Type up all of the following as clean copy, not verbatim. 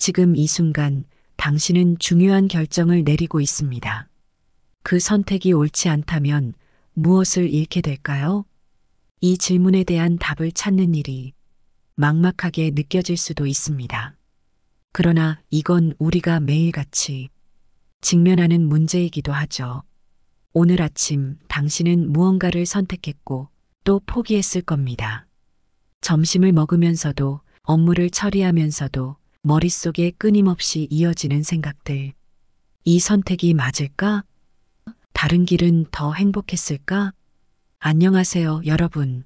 지금 이 순간 당신은 중요한 결정을 내리고 있습니다. 그 선택이 옳지 않다면 무엇을 잃게 될까요? 이 질문에 대한 답을 찾는 일이 막막하게 느껴질 수도 있습니다. 그러나 이건 우리가 매일같이 직면하는 문제이기도 하죠. 오늘 아침 당신은 무언가를 선택했고 또 포기했을 겁니다. 점심을 먹으면서도 업무를 처리하면서도 머릿속에 끊임없이 이어지는 생각들. 이 선택이 맞을까? 다른 길은 더 행복했을까? 안녕하세요, 여러분.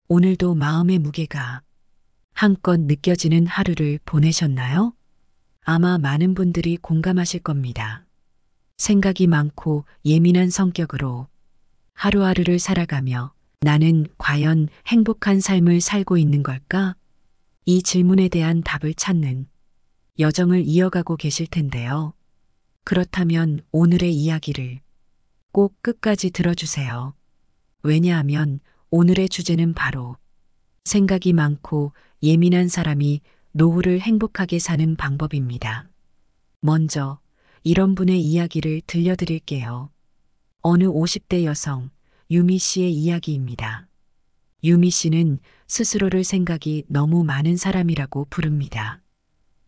오늘도 마음의 무게가 한껏 느껴지는 하루를 보내셨나요? 아마 많은 분들이 공감하실 겁니다. 생각이 많고 예민한 성격으로 하루하루를 살아가며 나는 과연 행복한 삶을 살고 있는 걸까? 이 질문에 대한 답을 찾는 여정을 이어가고 계실 텐데요. 그렇다면 오늘의 이야기를 꼭 끝까지 들어주세요. 왜냐하면 오늘의 주제는 바로 생각이 많고 예민한 사람이 노후를 행복하게 사는 방법입니다. 먼저 이런 분의 이야기를 들려드릴게요. 어느 50대 여성 유미 씨의 이야기입니다. 유미 씨는 스스로를 생각이 너무 많은 사람이라고 부릅니다.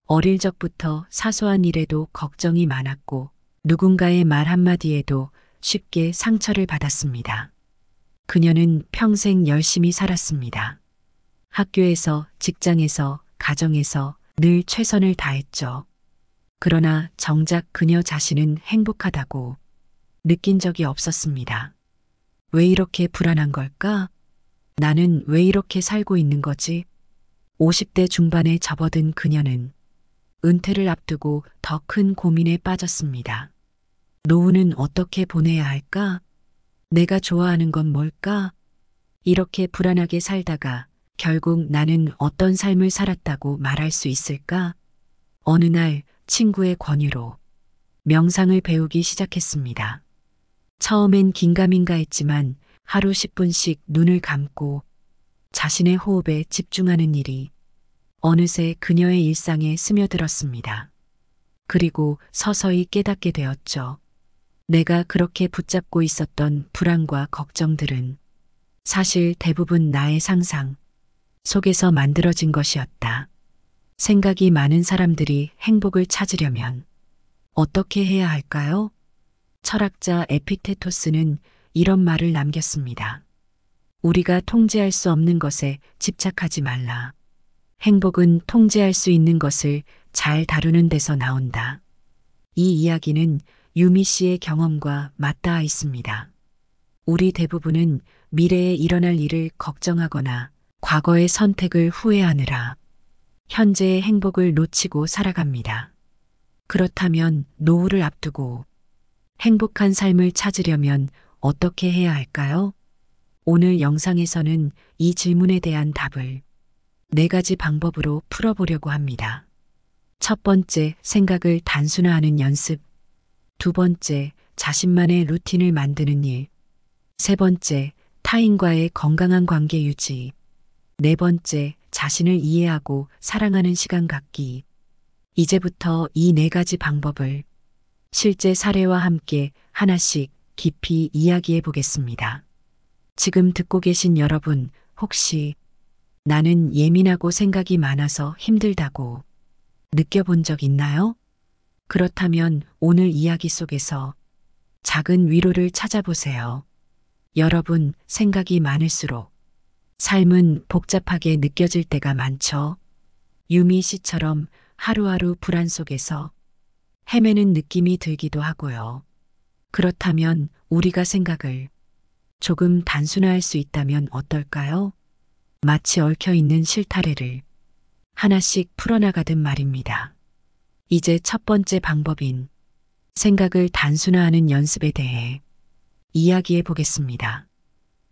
어릴 적부터 사소한 일에도 걱정이 많았고 누군가의 말 한마디에도 쉽게 상처를 받았습니다. 그녀는 평생 열심히 살았습니다. 학교에서, 직장에서, 가정에서 늘 최선을 다했죠. 그러나 정작 그녀 자신은 행복하다고 느낀 적이 없었습니다. 왜 이렇게 불안한 걸까? 나는 왜 이렇게 살고 있는 거지? 50대 중반에 접어든 그녀는 은퇴를 앞두고 더 큰 고민에 빠졌습니다. 노후는 어떻게 보내야 할까? 내가 좋아하는 건 뭘까? 이렇게 불안하게 살다가 결국 나는 어떤 삶을 살았다고 말할 수 있을까? 어느 날 친구의 권유로 명상을 배우기 시작했습니다. 처음엔 긴가민가 했지만 하루 10분씩 눈을 감고 자신의 호흡에 집중하는 일이 어느새 그녀의 일상에 스며들었습니다. 그리고 서서히 깨닫게 되었죠. 내가 그렇게 붙잡고 있었던 불안과 걱정들은 사실 대부분 나의 상상 속에서 만들어진 것이었다. 생각이 많은 사람들이 행복을 찾으려면 어떻게 해야 할까요? 철학자 에피테토스는 이런 말을 남겼습니다. 우리가 통제할 수 없는 것에 집착하지 말라. 행복은 통제할 수 있는 것을 잘 다루는 데서 나온다. 이 이야기는 유미 씨의 경험과 맞닿아 있습니다. 우리 대부분은 미래에 일어날 일을 걱정하거나 과거의 선택을 후회하느라 현재의 행복을 놓치고 살아갑니다. 그렇다면 노후를 앞두고 행복한 삶을 찾으려면 어떻게 해야 할까요? 오늘 영상에서는 이 질문에 대한 답을 4가지 방법으로 풀어보려고 합니다. 첫 번째, 생각을 단순화하는 연습. 두 번째, 자신만의 루틴을 만드는 일. 세 번째, 타인과의 건강한 관계 유지. 네 번째, 자신을 이해하고 사랑하는 시간 갖기. 이제부터 이 4가지 방법을 실제 사례와 함께 하나씩 깊이 이야기해 보겠습니다. 지금 듣고 계신 여러분, 혹시 나는 예민하고 생각이 많아서 힘들다고 느껴본 적 있나요? 그렇다면 오늘 이야기 속에서 작은 위로를 찾아보세요. 여러분, 생각이 많을수록 삶은 복잡하게 느껴질 때가 많죠. 유미 씨처럼 하루하루 불안 속에서 헤매는 느낌이 들기도 하고요. 그렇다면 우리가 생각을 조금 단순화할 수 있다면 어떨까요? 마치 얽혀있는 실타래를 하나씩 풀어나가듯 말입니다. 이제 첫 번째 방법인 생각을 단순화하는 연습에 대해 이야기해 보겠습니다.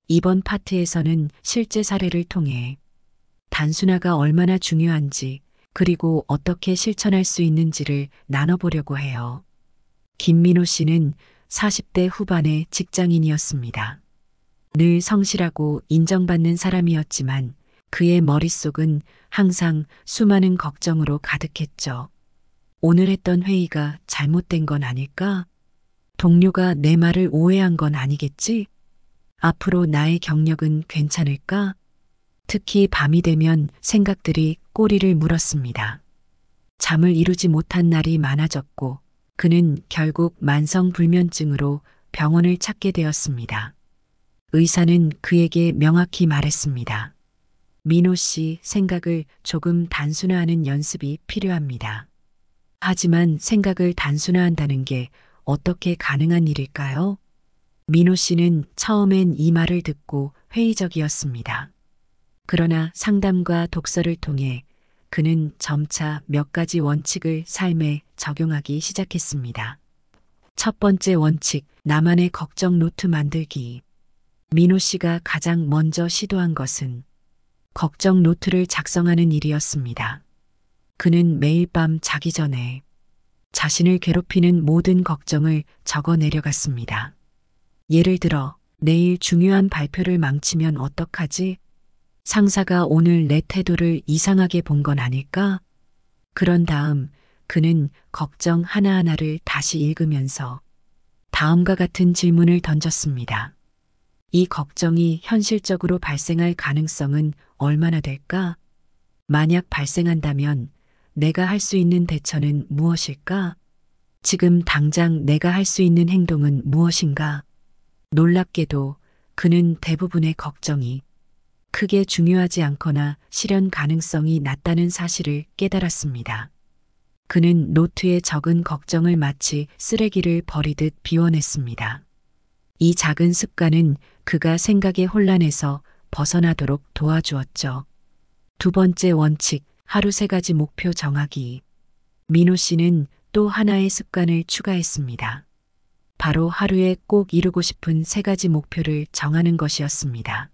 이번 파트에서는 실제 사례를 통해 단순화가 얼마나 중요한지 그리고 어떻게 실천할 수 있는지를 나눠보려고 해요. 김민호 씨는 40대 후반의 직장인이었습니다. 늘 성실하고 인정받는 사람이었지만 그의 머릿속은 항상 수많은 걱정으로 가득했죠. 오늘 했던 회의가 잘못된 건 아닐까? 동료가 내 말을 오해한 건 아니겠지? 앞으로 나의 경력은 괜찮을까? 특히 밤이 되면 생각들이 꼬리를 물었습니다. 잠을 이루지 못한 날이 많아졌고 그는 결국 만성불면증으로 병원을 찾게 되었습니다. 의사는 그에게 명확히 말했습니다. 민호 씨, 생각을 조금 단순화하는 연습이 필요합니다. 하지만 생각을 단순화한다는 게 어떻게 가능한 일일까요? 민호 씨는 처음엔 이 말을 듣고 회의적이었습니다. 그러나 상담과 독서를 통해 그는 점차 몇 가지 원칙을 삶에 적용하기 시작했습니다. 첫 번째 원칙, 나만의 걱정 노트 만들기. 민호 씨가 가장 먼저 시도한 것은 걱정 노트를 작성하는 일이었습니다. 그는 매일 밤 자기 전에 자신을 괴롭히는 모든 걱정을 적어 내려갔습니다. 예를 들어, 내일 중요한 발표를 망치면 어떡하지? 상사가 오늘 내 태도를 이상하게 본 건 아닐까? 그런 다음 그는 걱정 하나하나를 다시 읽으면서 다음과 같은 질문을 던졌습니다. 이 걱정이 현실적으로 발생할 가능성은 얼마나 될까? 만약 발생한다면 내가 할 수 있는 대처는 무엇일까? 지금 당장 내가 할 수 있는 행동은 무엇인가? 놀랍게도 그는 대부분의 걱정이 크게 중요하지 않거나 실현 가능성이 낮다는 사실을 깨달았습니다. 그는 노트에 적은 걱정을 마치 쓰레기를 버리듯 비워냈습니다. 이 작은 습관은 그가 생각의 혼란에서 벗어나도록 도와주었죠. 두 번째 원칙, 하루 3가지 목표 정하기. 민호 씨는 또 하나의 습관을 추가했습니다. 바로 하루에 꼭 이루고 싶은 3가지 목표를 정하는 것이었습니다.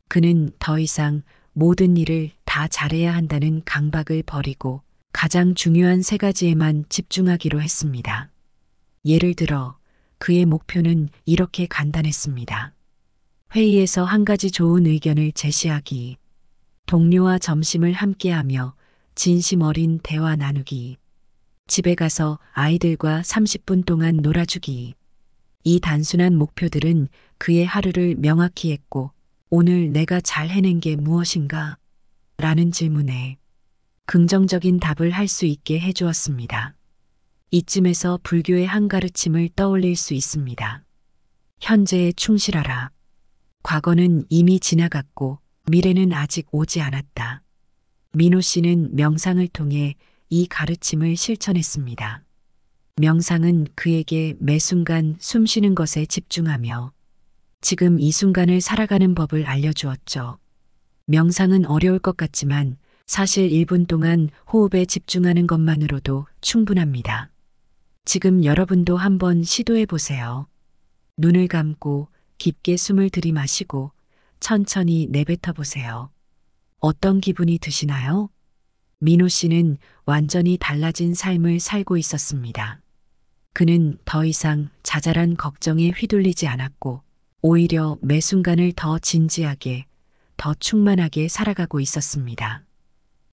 그는 더 이상 모든 일을 다 잘해야 한다는 강박을 버리고 가장 중요한 3가지에만 집중하기로 했습니다. 예를 들어 그의 목표는 이렇게 간단했습니다. 회의에서 1가지 좋은 의견을 제시하기, 동료와 점심을 함께하며 진심 어린 대화 나누기, 집에 가서 아이들과 30분 동안 놀아주기. 이 단순한 목표들은 그의 하루를 명확히 했고 오늘 내가 잘 해낸 게 무엇인가? 라는 질문에 긍정적인 답을 할 수 있게 해주었습니다. 이쯤에서 불교의 한 가르침을 떠올릴 수 있습니다. 현재에 충실하라. 과거는 이미 지나갔고 미래는 아직 오지 않았다. 민호 씨는 명상을 통해 이 가르침을 실천했습니다. 명상은 그에게 매 순간 숨 쉬는 것에 집중하며 지금 이 순간을 살아가는 법을 알려주었죠. 명상은 어려울 것 같지만 사실 1분 동안 호흡에 집중하는 것만으로도 충분합니다. 지금 여러분도 한번 시도해 보세요. 눈을 감고 깊게 숨을 들이마시고 천천히 내뱉어 보세요. 어떤 기분이 드시나요? 민호 씨는 완전히 달라진 삶을 살고 있었습니다. 그는 더 이상 자잘한 걱정에 휘둘리지 않았고 오히려 매 순간을 더 진지하게, 더 충만하게 살아가고 있었습니다.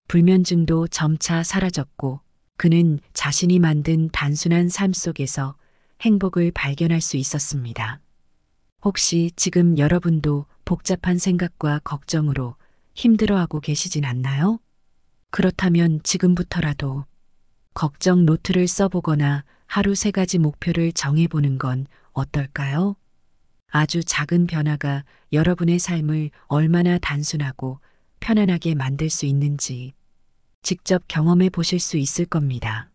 불면증도 점차 사라졌고 그는 자신이 만든 단순한 삶 속에서 행복을 발견할 수 있었습니다. 혹시 지금 여러분도 복잡한 생각과 걱정으로 힘들어하고 계시진 않나요? 그렇다면 지금부터라도 걱정 노트를 써보거나 하루 3가지 목표를 정해보는 건 어떨까요? 아주 작은 변화가 여러분의 삶을 얼마나 단순하고 편안하게 만들 수 있는지 직접 경험해 보실 수 있을 겁니다.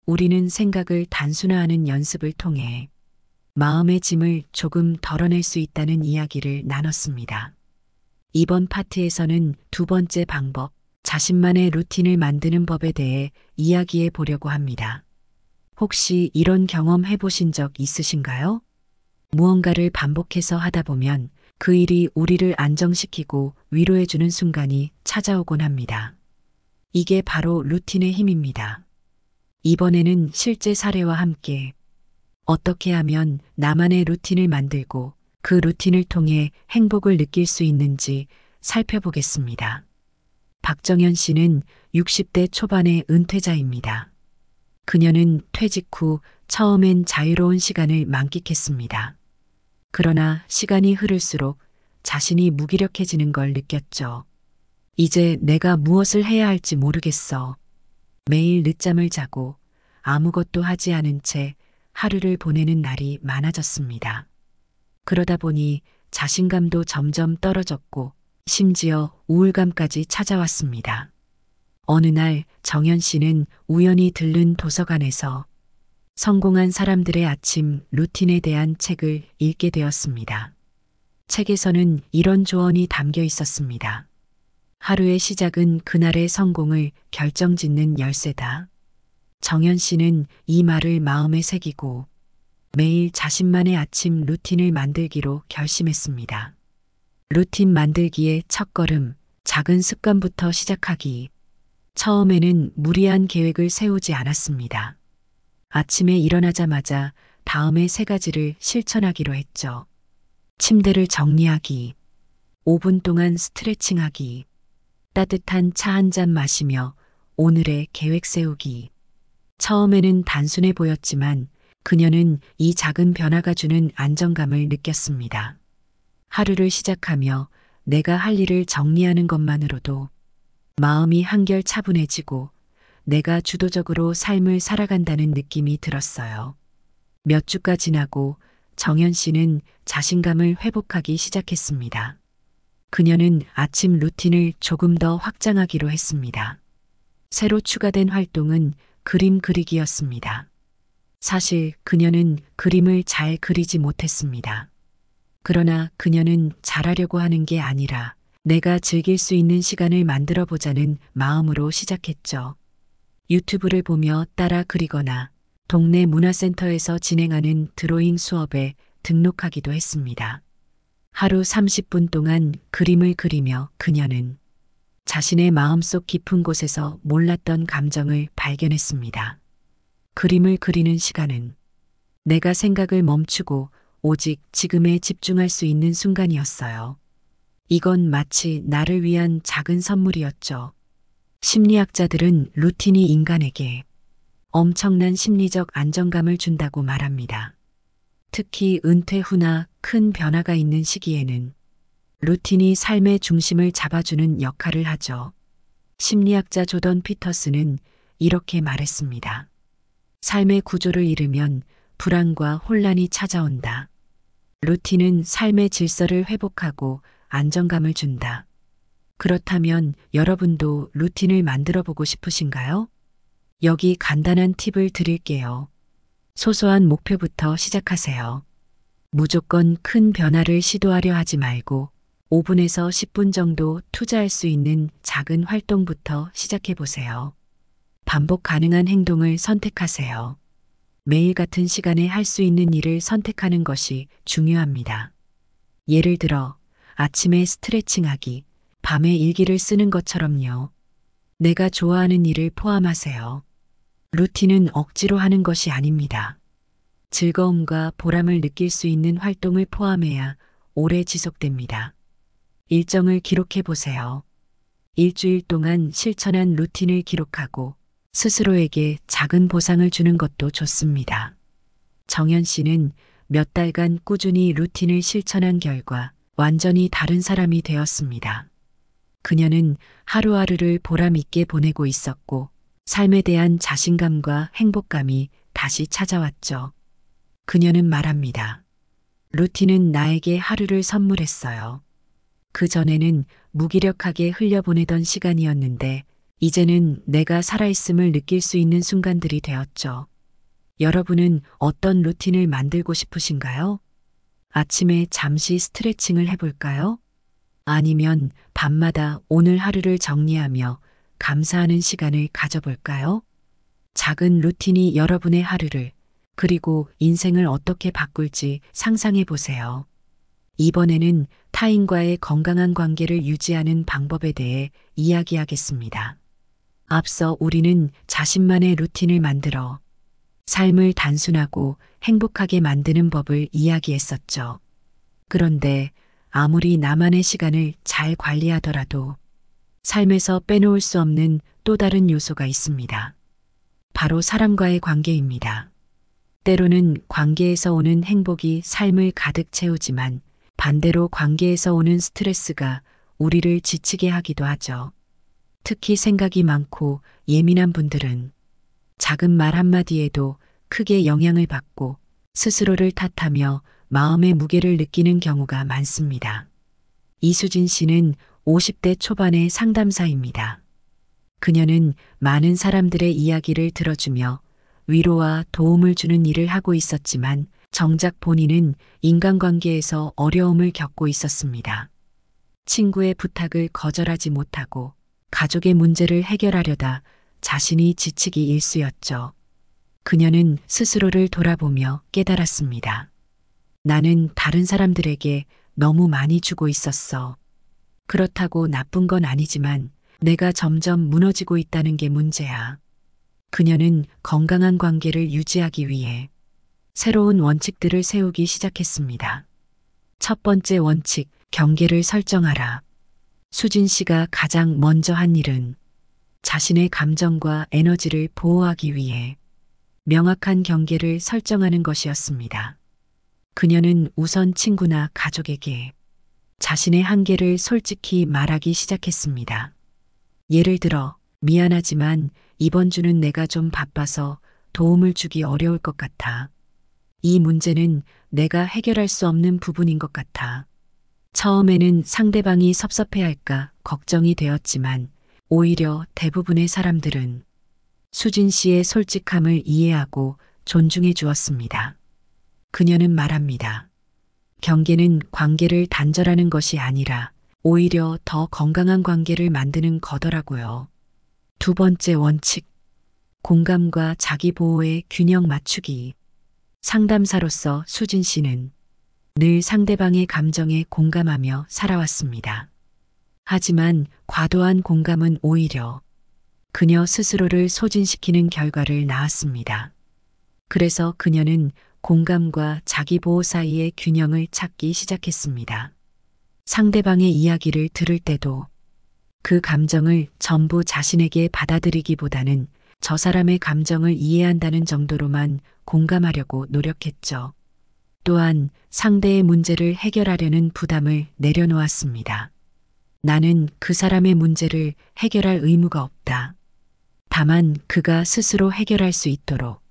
우리는 생각을 단순화하는 연습을 통해 마음의 짐을 조금 덜어낼 수 있다는 이야기를 나눴습니다. 이번 파트에서는 2번째 방법, 자신만의 루틴을 만드는 법에 대해 이야기해 보려고 합니다. 혹시 이런 경험 해보신 적 있으신가요? 무언가를 반복해서 하다 보면 그 일이 우리를 안정시키고 위로해주는 순간이 찾아오곤 합니다. 이게 바로 루틴의 힘입니다. 이번에는 실제 사례와 함께 어떻게 하면 나만의 루틴을 만들고 그 루틴을 통해 행복을 느낄 수 있는지 살펴보겠습니다. 박정현 씨는 60대 초반의 은퇴자입니다. 그녀는 퇴직 후 처음엔 자유로운 시간을 만끽했습니다. 그러나 시간이 흐를수록 자신이 무기력해지는 걸 느꼈죠. 이제 내가 무엇을 해야 할지 모르겠어. 매일 늦잠을 자고 아무것도 하지 않은 채 하루를 보내는 날이 많아졌습니다. 그러다 보니 자신감도 점점 떨어졌고 심지어 우울감까지 찾아왔습니다. 어느 날 정연 씨는 우연히 들른 도서관에서 성공한 사람들의 아침 루틴에 대한 책을 읽게 되었습니다. 책에서는 이런 조언이 담겨 있었습니다. 하루의 시작은 그날의 성공을 결정짓는 열쇠다. 정연 씨는 이 말을 마음에 새기고 매일 자신만의 아침 루틴을 만들기로 결심했습니다. 루틴 만들기의 첫걸음, 작은 습관부터 시작하기. 처음에는 무리한 계획을 세우지 않았습니다. 아침에 일어나자마자 다음의 3가지를 실천하기로 했죠. 침대를 정리하기, 5분 동안 스트레칭하기, 따뜻한 차 한 잔 마시며 오늘의 계획 세우기. 처음에는 단순해 보였지만 그녀는 이 작은 변화가 주는 안정감을 느꼈습니다. 하루를 시작하며 내가 할 일을 정리하는 것만으로도 마음이 한결 차분해지고 내가 주도적으로 삶을 살아간다는 느낌이 들었어요. 몇 주가 지나고 정연 씨는 자신감을 회복하기 시작했습니다. 그녀는 아침 루틴을 조금 더 확장하기로 했습니다. 새로 추가된 활동은 그림 그리기였습니다. 사실 그녀는 그림을 잘 그리지 못했습니다. 그러나 그녀는 잘하려고 하는 게 아니라 내가 즐길 수 있는 시간을 만들어 보자는 마음으로 시작했죠. 유튜브를 보며 따라 그리거나 동네 문화센터에서 진행하는 드로잉 수업에 등록하기도 했습니다. 하루 30분 동안 그림을 그리며 그녀는 자신의 마음속 깊은 곳에서 몰랐던 감정을 발견했습니다. 그림을 그리는 시간은 내가 생각을 멈추고 오직 지금에 집중할 수 있는 순간이었어요. 이건 마치 나를 위한 작은 선물이었죠. 심리학자들은 루틴이 인간에게 엄청난 심리적 안정감을 준다고 말합니다. 특히 은퇴 후나 큰 변화가 있는 시기에는 루틴이 삶의 중심을 잡아주는 역할을 하죠. 심리학자 조던 피터스는 이렇게 말했습니다. 삶의 구조를 잃으면 불안과 혼란이 찾아온다. 루틴은 삶의 질서를 회복하고 안정감을 준다. 그렇다면 여러분도 루틴을 만들어 보고 싶으신가요? 여기 간단한 팁을 드릴게요. 소소한 목표부터 시작하세요. 무조건 큰 변화를 시도하려 하지 말고 5분에서 10분 정도 투자할 수 있는 작은 활동부터 시작해 보세요. 반복 가능한 행동을 선택하세요. 매일 같은 시간에 할 수 있는 일을 선택하는 것이 중요합니다. 예를 들어 아침에 스트레칭하기, 밤에 일기를 쓰는 것처럼요. 내가 좋아하는 일을 포함하세요. 루틴은 억지로 하는 것이 아닙니다. 즐거움과 보람을 느낄 수 있는 활동을 포함해야 오래 지속됩니다. 일정을 기록해 보세요. 일주일 동안 실천한 루틴을 기록하고 스스로에게 작은 보상을 주는 것도 좋습니다. 정연 씨는 몇 달간 꾸준히 루틴을 실천한 결과 완전히 다른 사람이 되었습니다. 그녀는 하루하루를 보람 있게 보내고 있었고 삶에 대한 자신감과 행복감이 다시 찾아왔죠. 그녀는 말합니다. 루틴은 나에게 하루를 선물했어요. 그전에는 무기력하게 흘려보내던 시간이었는데 이제는 내가 살아있음을 느낄 수 있는 순간들이 되었죠. 여러분은 어떤 루틴을 만들고 싶으신가요? 아침에 잠시 스트레칭을 해볼까요? 아니면 밤마다 오늘 하루를 정리하며 감사하는 시간을 가져볼까요? 작은 루틴이 여러분의 하루를 그리고 인생을 어떻게 바꿀지 상상해 보세요. 이번에는 타인과의 건강한 관계를 유지하는 방법에 대해 이야기하겠습니다. 앞서 우리는 자신만의 루틴을 만들어 삶을 단순하고 행복하게 만드는 법을 이야기했었죠. 그런데 아무리 나만의 시간을 잘 관리하더라도 삶에서 빼놓을 수 없는 또 다른 요소가 있습니다. 바로 사람과의 관계입니다. 때로는 관계에서 오는 행복이 삶을 가득 채우지만 반대로 관계에서 오는 스트레스가 우리를 지치게 하기도 하죠. 특히 생각이 많고 예민한 분들은 작은 말 한마디에도 크게 영향을 받고 스스로를 탓하며 마음의 무게를 느끼는 경우가 많습니다. 이수진 씨는 50대 초반의 상담사입니다. 그녀는 많은 사람들의 이야기를 들어주며 위로와 도움을 주는 일을 하고 있었지만 정작 본인은 인간관계에서 어려움을 겪고 있었습니다. 친구의 부탁을 거절하지 못하고 가족의 문제를 해결하려다 자신이 지치기 일쑤였죠. 그녀는 스스로를 돌아보며 깨달았습니다. 나는 다른 사람들에게 너무 많이 주고 있었어. 그렇다고 나쁜 건 아니지만 내가 점점 무너지고 있다는 게 문제야. 그녀는 건강한 관계를 유지하기 위해 새로운 원칙들을 세우기 시작했습니다. 첫 번째 원칙, 경계를 설정하라. 수진 씨가 가장 먼저 한 일은 자신의 감정과 에너지를 보호하기 위해 명확한 경계를 설정하는 것이었습니다. 그녀는 우선 친구나 가족에게 자신의 한계를 솔직히 말하기 시작했습니다. 예를 들어, 미안하지만 이번 주는 내가 좀 바빠서 도움을 주기 어려울 것 같아. 이 문제는 내가 해결할 수 없는 부분인 것 같아. 처음에는 상대방이 섭섭해할까 걱정이 되었지만 오히려 대부분의 사람들은 수진 씨의 솔직함을 이해하고 존중해 주었습니다. 그녀는 말합니다. 경계는 관계를 단절하는 것이 아니라 오히려 더 건강한 관계를 만드는 거더라고요. 두 번째 원칙, 공감과 자기 보호의 균형 맞추기. 상담사로서 수진 씨는 늘 상대방의 감정에 공감하며 살아왔습니다. 하지만 과도한 공감은 오히려 그녀 스스로를 소진시키는 결과를 낳았습니다. 그래서 그녀는 공감과 자기 보호 사이의 균형을 찾기 시작했습니다. 상대방의 이야기를 들을 때도 그 감정을 전부 자신에게 받아들이기보다는 저 사람의 감정을 이해한다는 정도로만 공감하려고 노력했죠. 또한 상대의 문제를 해결하려는 부담을 내려놓았습니다. 나는 그 사람의 문제를 해결할 의무가 없다. 다만 그가 스스로 해결할 수 있도록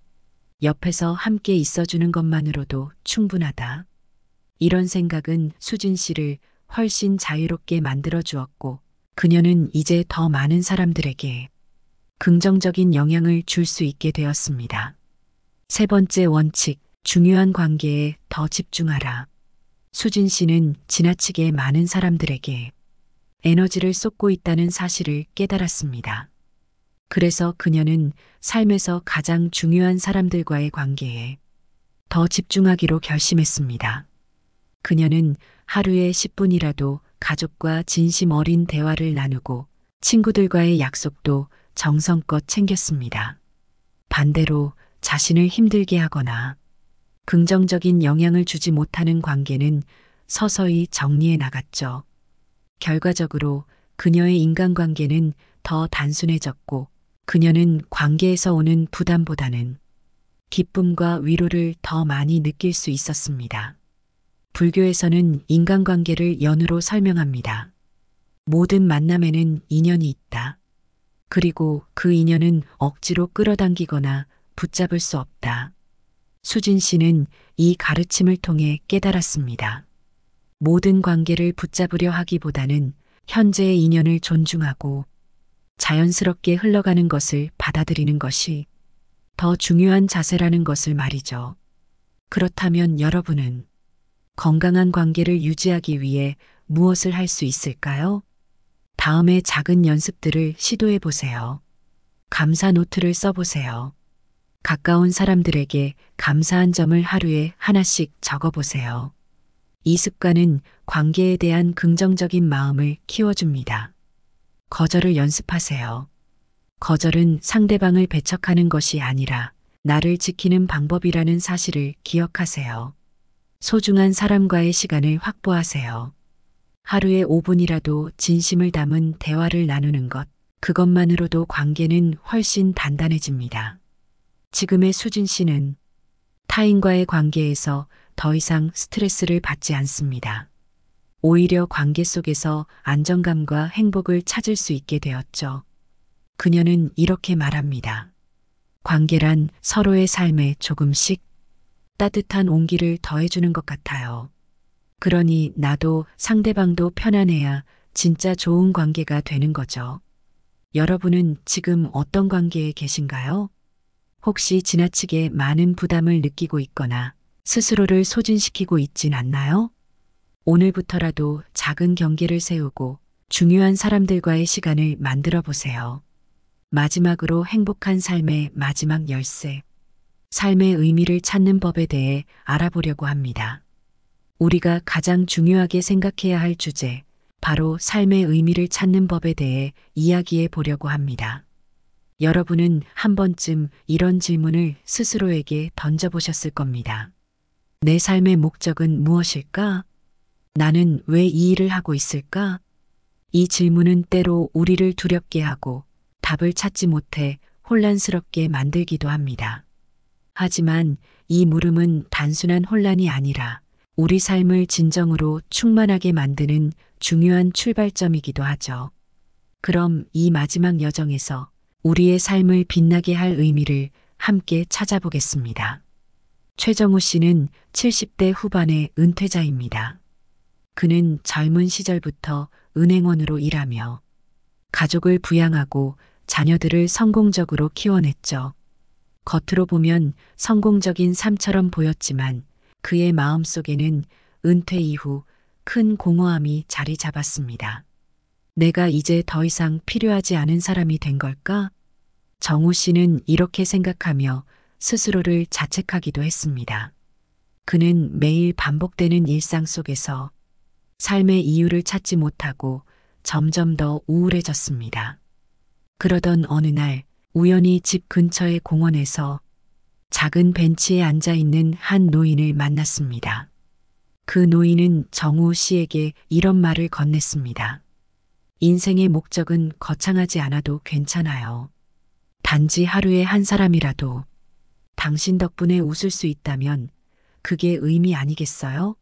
옆에서 함께 있어주는 것만으로도 충분하다. 이런 생각은 수진 씨를 훨씬 자유롭게 만들어 주었고 그녀는 이제 더 많은 사람들에게 긍정적인 영향을 줄 수 있게 되었습니다. 세 번째 원칙, 중요한 관계에 더 집중하라. 수진 씨는 지나치게 많은 사람들에게 에너지를 쏟고 있다는 사실을 깨달았습니다. 그래서 그녀는 삶에서 가장 중요한 사람들과의 관계에 더 집중하기로 결심했습니다. 그녀는 하루에 10분이라도 가족과 진심 어린 대화를 나누고 친구들과의 약속도 정성껏 챙겼습니다. 반대로 자신을 힘들게 하거나 긍정적인 영향을 주지 못하는 관계는 서서히 정리해 나갔죠. 결과적으로 그녀의 인간관계는 더 단순해졌고 그녀는 관계에서 오는 부담보다는 기쁨과 위로를 더 많이 느낄 수 있었습니다. 불교에서는 인간관계를 연으로 설명합니다. 모든 만남에는 인연이 있다. 그리고 그 인연은 억지로 끌어당기거나 붙잡을 수 없다. 수진 씨는 이 가르침을 통해 깨달았습니다. 모든 관계를 붙잡으려 하기보다는 현재의 인연을 존중하고 자연스럽게 흘러가는 것을 받아들이는 것이 더 중요한 자세라는 것을 말이죠. 그렇다면 여러분은 건강한 관계를 유지하기 위해 무엇을 할 수 있을까요? 다음에 작은 연습들을 시도해 보세요. 감사 노트를 써보세요. 가까운 사람들에게 감사한 점을 하루에 하나씩 적어보세요. 이 습관은 관계에 대한 긍정적인 마음을 키워줍니다. 거절을 연습하세요. 거절은 상대방을 배척하는 것이 아니라 나를 지키는 방법이라는 사실을 기억하세요. 소중한 사람과의 시간을 확보하세요. 하루에 5분이라도 진심을 담은 대화를 나누는 것, 그것만으로도 관계는 훨씬 단단해집니다. 지금의 수진 씨는 타인과의 관계에서 더 이상 스트레스를 받지 않습니다. 오히려 관계 속에서 안정감과 행복을 찾을 수 있게 되었죠. 그녀는 이렇게 말합니다. 관계란 서로의 삶에 조금씩 따뜻한 온기를 더해주는 것 같아요. 그러니 나도 상대방도 편안해야 진짜 좋은 관계가 되는 거죠. 여러분은 지금 어떤 관계에 계신가요? 혹시 지나치게 많은 부담을 느끼고 있거나 스스로를 소진시키고 있진 않나요? 오늘부터라도 작은 경계를 세우고 중요한 사람들과의 시간을 만들어 보세요. 마지막으로 행복한 삶의 마지막 열쇠. 삶의 의미를 찾는 법에 대해 알아보려고 합니다. 우리가 가장 중요하게 생각해야 할 주제, 바로 삶의 의미를 찾는 법에 대해 이야기해 보려고 합니다. 여러분은 한 번쯤 이런 질문을 스스로에게 던져보셨을 겁니다. 내 삶의 목적은 무엇일까? 나는 왜 이 일을 하고 있을까? 이 질문은 때로 우리를 두렵게 하고 답을 찾지 못해 혼란스럽게 만들기도 합니다. 하지만 이 물음은 단순한 혼란이 아니라 우리 삶을 진정으로 충만하게 만드는 중요한 출발점이기도 하죠. 그럼 이 마지막 여정에서 우리의 삶을 빛나게 할 의미를 함께 찾아보겠습니다. 최정우 씨는 70대 후반의 은퇴자입니다. 그는 젊은 시절부터 은행원으로 일하며 가족을 부양하고 자녀들을 성공적으로 키워냈죠. 겉으로 보면 성공적인 삶처럼 보였지만 그의 마음속에는 은퇴 이후 큰 공허함이 자리 잡았습니다. 내가 이제 더 이상 필요하지 않은 사람이 된 걸까? 정우 씨는 이렇게 생각하며 스스로를 자책하기도 했습니다. 그는 매일 반복되는 일상 속에서 삶의 이유를 찾지 못하고 점점 더 우울해졌습니다. 그러던 어느 날 우연히 집 근처의 공원에서 작은 벤치에 앉아 있는 한 노인을 만났습니다. 그 노인은 정우 씨에게 이런 말을 건넸습니다. 인생의 목적은 거창하지 않아도 괜찮아요. 단지 하루에 한 사람이라도 당신 덕분에 웃을 수 있다면 그게 의미 아니겠어요?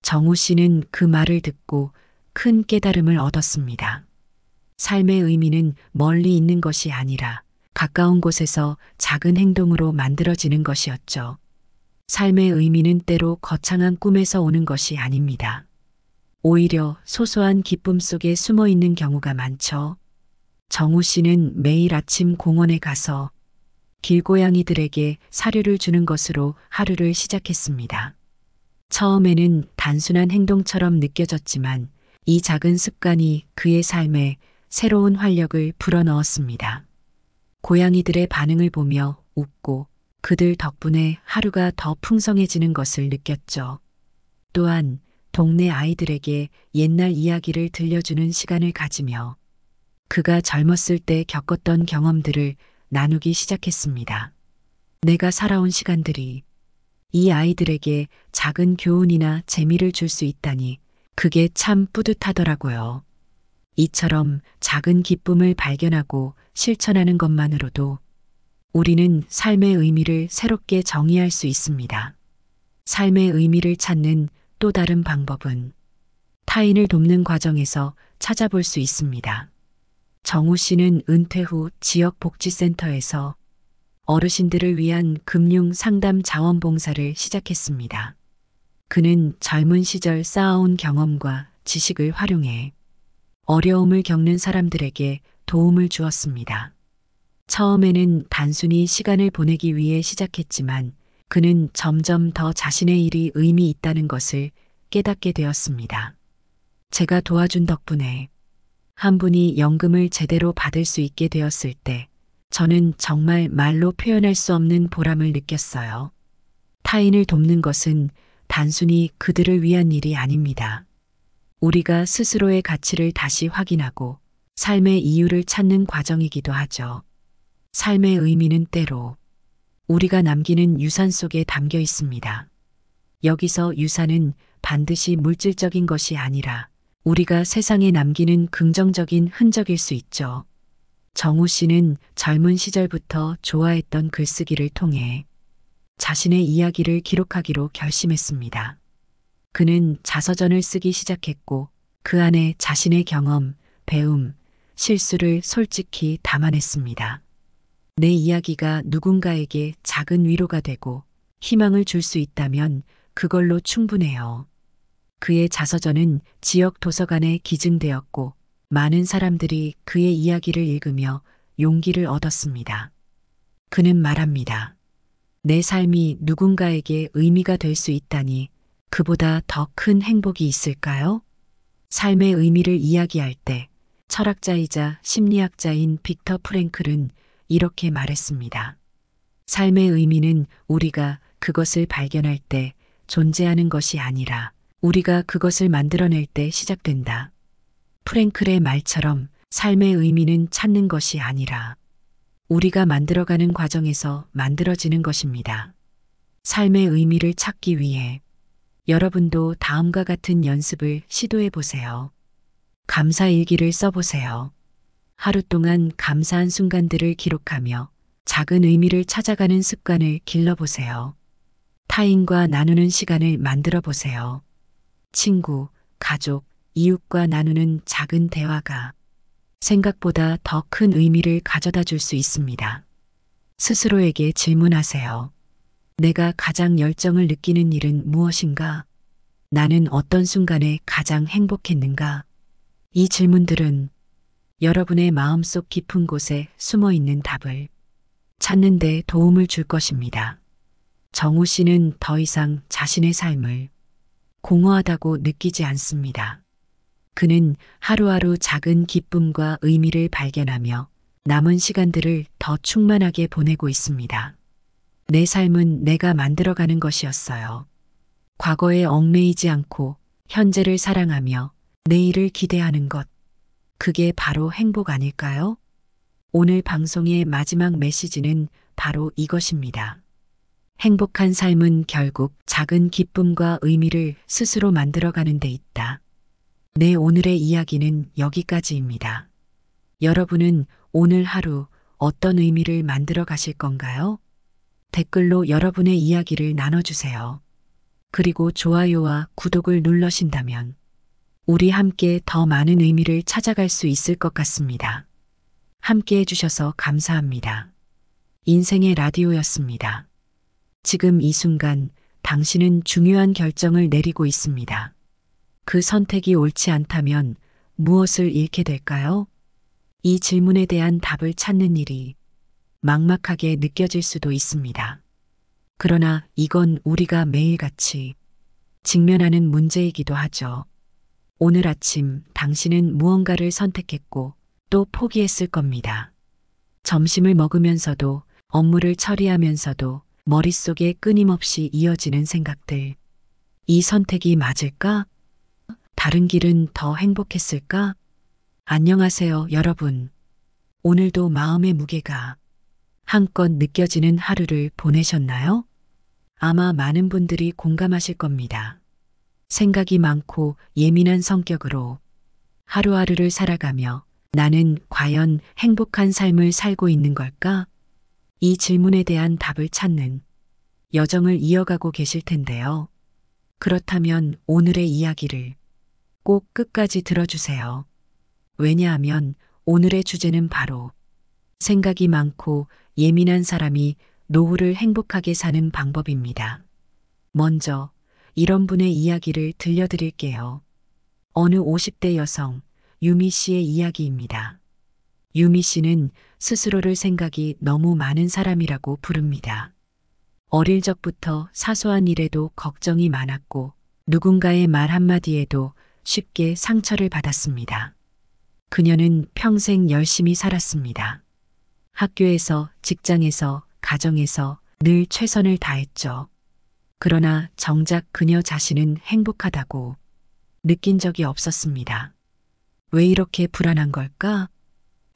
정우 씨는 그 말을 듣고 큰 깨달음을 얻었습니다. 삶의 의미는 멀리 있는 것이 아니라 가까운 곳에서 작은 행동으로 만들어지는 것이었죠. 삶의 의미는 때로 거창한 꿈에서 오는 것이 아닙니다. 오히려 소소한 기쁨 속에 숨어 있는 경우가 많죠. 정우 씨는 매일 아침 공원에 가서 길고양이들에게 사료를 주는 것으로 하루를 시작했습니다. 처음에는 단순한 행동처럼 느껴졌지만 이 작은 습관이 그의 삶에 새로운 활력을 불어넣었습니다. 고양이들의 반응을 보며 웃고 그들 덕분에 하루가 더 풍성해지는 것을 느꼈죠. 또한 동네 아이들에게 옛날 이야기를 들려주는 시간을 가지며 그가 젊었을 때 겪었던 경험들을 나누기 시작했습니다. 내가 살아온 시간들이 이 아이들에게 작은 교훈이나 재미를 줄 수 있다니 그게 참 뿌듯하더라고요. 이처럼 작은 기쁨을 발견하고 실천하는 것만으로도 우리는 삶의 의미를 새롭게 정의할 수 있습니다. 삶의 의미를 찾는 또 다른 방법은 타인을 돕는 과정에서 찾아볼 수 있습니다. 정우 씨는 은퇴 후 지역 복지센터에서 어르신들을 위한 금융 상담 자원봉사를 시작했습니다. 그는 젊은 시절 쌓아온 경험과 지식을 활용해 어려움을 겪는 사람들에게 도움을 주었습니다. 처음에는 단순히 시간을 보내기 위해 시작했지만 그는 점점 더 자신의 일이 의미 있다는 것을 깨닫게 되었습니다. 제가 도와준 덕분에 한 분이 연금을 제대로 받을 수 있게 되었을 때 저는 정말 말로 표현할 수 없는 보람을 느꼈어요. 타인을 돕는 것은 단순히 그들을 위한 일이 아닙니다. 우리가 스스로의 가치를 다시 확인하고 삶의 이유를 찾는 과정이기도 하죠. 삶의 의미는 때로 우리가 남기는 유산 속에 담겨 있습니다. 여기서 유산은 반드시 물질적인 것이 아니라 우리가 세상에 남기는 긍정적인 흔적일 수 있죠. 정우 씨는 젊은 시절부터 좋아했던 글쓰기를 통해 자신의 이야기를 기록하기로 결심했습니다. 그는 자서전을 쓰기 시작했고 그 안에 자신의 경험, 배움, 실수를 솔직히 담아냈습니다. 내 이야기가 누군가에게 작은 위로가 되고 희망을 줄 수 있다면 그걸로 충분해요. 그의 자서전은 지역 도서관에 기증되었고 많은 사람들이 그의 이야기를 읽으며 용기를 얻었습니다. 그는 말합니다. 내 삶이 누군가에게 의미가 될 수 있다니 그보다 더 큰 행복이 있을까요? 삶의 의미를 이야기할 때 철학자이자 심리학자인 빅터 프랭클은 이렇게 말했습니다. 삶의 의미는 우리가 그것을 발견할 때 존재하는 것이 아니라 우리가 그것을 만들어낼 때 시작된다. 프랭클의 말처럼 삶의 의미는 찾는 것이 아니라 우리가 만들어가는 과정에서 만들어지는 것입니다. 삶의 의미를 찾기 위해 여러분도 다음과 같은 연습을 시도해 보세요. 감사 일기를 써보세요. 하루 동안 감사한 순간들을 기록하며 작은 의미를 찾아가는 습관을 길러보세요. 타인과 나누는 시간을 만들어 보세요. 친구, 가족, 이웃과 나누는 작은 대화가 생각보다 더 큰 의미를 가져다 줄 수 있습니다. 스스로에게 질문하세요. 내가 가장 열정을 느끼는 일은 무엇인가? 나는 어떤 순간에 가장 행복했는가? 이 질문들은 여러분의 마음속 깊은 곳에 숨어 있는 답을 찾는 데 도움을 줄 것입니다. 정우 씨는 더 이상 자신의 삶을 공허하다고 느끼지 않습니다. 그는 하루하루 작은 기쁨과 의미를 발견하며 남은 시간들을 더 충만하게 보내고 있습니다. 내 삶은 내가 만들어가는 것이었어요. 과거에 얽매이지 않고 현재를 사랑하며 내일을 기대하는 것. 그게 바로 행복 아닐까요? 오늘 방송의 마지막 메시지는 바로 이것입니다. 행복한 삶은 결국 작은 기쁨과 의미를 스스로 만들어가는 데 있다. 네, 오늘의 이야기는 여기까지입니다. 여러분은 오늘 하루 어떤 의미를 만들어 가실 건가요? 댓글로 여러분의 이야기를 나눠주세요. 그리고 좋아요와 구독을 누르신다면 우리 함께 더 많은 의미를 찾아갈 수 있을 것 같습니다. 함께 해주셔서 감사합니다. 인생의 라디오였습니다. 지금 이 순간 당신은 중요한 결정을 내리고 있습니다. 그 선택이 옳지 않다면 무엇을 잃게 될까요? 이 질문에 대한 답을 찾는 일이 막막하게 느껴질 수도 있습니다. 그러나 이건 우리가 매일같이 직면하는 문제이기도 하죠. 오늘 아침 당신은 무언가를 선택했고 또 포기했을 겁니다. 점심을 먹으면서도 업무를 처리하면서도 머릿속에 끊임없이 이어지는 생각들. 이 선택이 맞을까? 다른 길은 더 행복했을까? 안녕하세요, 여러분. 오늘도 마음의 무게가 한껏 느껴지는 하루를 보내셨나요? 아마 많은 분들이 공감하실 겁니다. 생각이 많고 예민한 성격으로 하루하루를 살아가며 나는 과연 행복한 삶을 살고 있는 걸까? 이 질문에 대한 답을 찾는 여정을 이어가고 계실 텐데요. 그렇다면 오늘의 이야기를 꼭 끝까지 들어주세요. 왜냐하면 오늘의 주제는 바로 생각이 많고 예민한 사람이 노후를 행복하게 사는 방법입니다. 먼저 이런 분의 이야기를 들려드릴게요. 어느 50대 여성 유미 씨의 이야기입니다. 유미 씨는 스스로를 생각이 너무 많은 사람이라고 부릅니다. 어릴 적부터 사소한 일에도 걱정이 많았고 누군가의 말 한마디에도 쉽게 상처를 받았습니다. 그녀는 평생 열심히 살았습니다. 학교에서, 직장에서, 가정에서 늘 최선을 다했죠. 그러나 정작 그녀 자신은 행복하다고 느낀 적이 없었습니다. 왜 이렇게 불안한 걸까?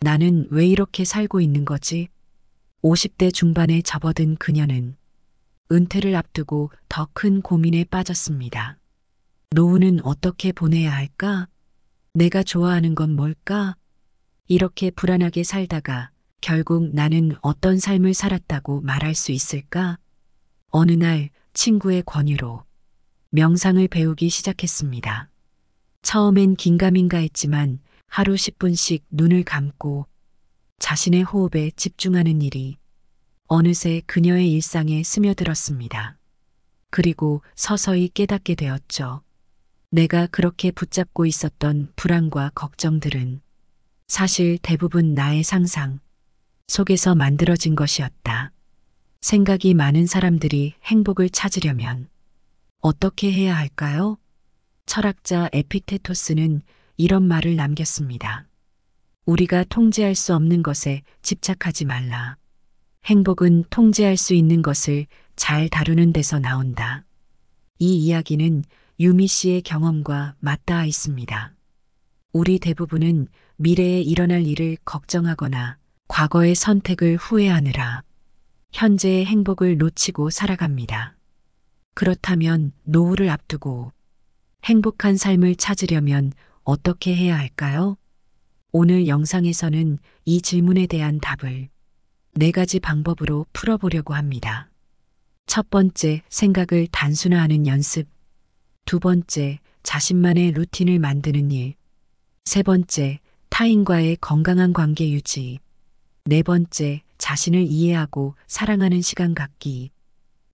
나는 왜 이렇게 살고 있는 거지? 50대 중반에 접어든 그녀는 은퇴를 앞두고 더 큰 고민에 빠졌습니다. 노후는 어떻게 보내야 할까? 내가 좋아하는 건 뭘까? 이렇게 불안하게 살다가 결국 나는 어떤 삶을 살았다고 말할 수 있을까? 어느 날 친구의 권유로 명상을 배우기 시작했습니다. 처음엔 긴가민가 했지만 하루 10분씩 눈을 감고 자신의 호흡에 집중하는 일이 어느새 그녀의 일상에 스며들었습니다. 그리고 서서히 깨닫게 되었죠. 내가 그렇게 붙잡고 있었던 불안과 걱정들은 사실 대부분 나의 상상 속에서 만들어진 것이었다. 생각이 많은 사람들이 행복을 찾으려면 어떻게 해야 할까요? 철학자 에피테토스는 이런 말을 남겼습니다. 우리가 통제할 수 없는 것에 집착하지 말라. 행복은 통제할 수 있는 것을 잘 다루는 데서 나온다. 이 이야기는 유미 씨의 경험과 맞닿아 있습니다. 우리 대부분은 미래에 일어날 일을 걱정하거나 과거의 선택을 후회하느라 현재의 행복을 놓치고 살아갑니다. 그렇다면 노후를 앞두고 행복한 삶을 찾으려면 어떻게 해야 할까요? 오늘 영상에서는 이 질문에 대한 답을 4가지 방법으로 풀어보려고 합니다. 첫 번째, 생각을 단순화하는 연습. 두 번째, 자신만의 루틴을 만드는 일. 세 번째, 타인과의 건강한 관계 유지. 네 번째, 자신을 이해하고 사랑하는 시간 갖기.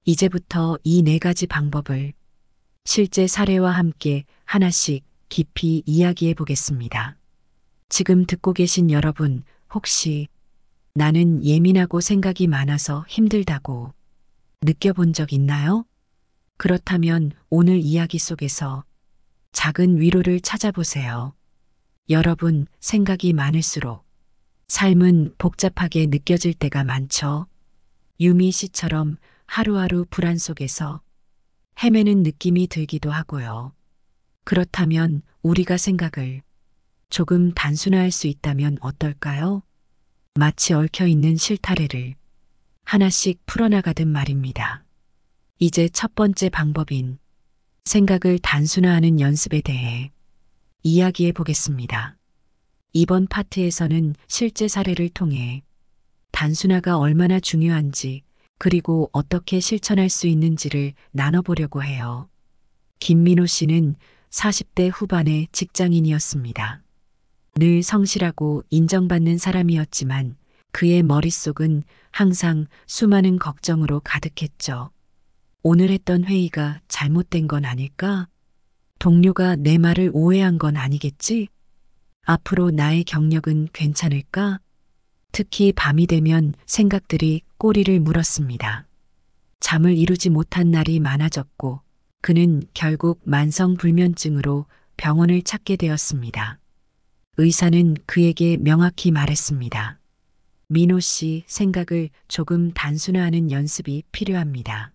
이제부터 이 4가지 방법을 실제 사례와 함께 하나씩 깊이 이야기해 보겠습니다. 지금 듣고 계신 여러분, 혹시 나는 예민하고 생각이 많아서 힘들다고 느껴본 적 있나요? 그렇다면 오늘 이야기 속에서 작은 위로를 찾아보세요. 여러분, 생각이 많을수록 삶은 복잡하게 느껴질 때가 많죠. 유미 씨처럼 하루하루 불안 속에서 헤매는 느낌이 들기도 하고요. 그렇다면 우리가 생각을 조금 단순화할 수 있다면 어떨까요? 마치 얽혀있는 실타래를 하나씩 풀어나가듯 말입니다. 이제 첫 번째 방법인 생각을 단순화하는 연습에 대해 이야기해 보겠습니다. 이번 파트에서는 실제 사례를 통해 단순화가 얼마나 중요한지 그리고 어떻게 실천할 수 있는지를 나눠보려고 해요. 김민호 씨는 40대 후반의 직장인이었습니다. 늘 성실하고 인정받는 사람이었지만 그의 머릿속은 항상 수많은 걱정으로 가득했죠. 오늘 했던 회의가 잘못된 건 아닐까? 동료가 내 말을 오해한 건 아니겠지? 앞으로 나의 경력은 괜찮을까? 특히 밤이 되면 생각들이 꼬리를 물었습니다. 잠을 이루지 못한 날이 많아졌고 그는 결국 만성불면증으로 병원을 찾게 되었습니다. 의사는 그에게 명확히 말했습니다. 민호 씨, 생각을 조금 단순화하는 연습이 필요합니다.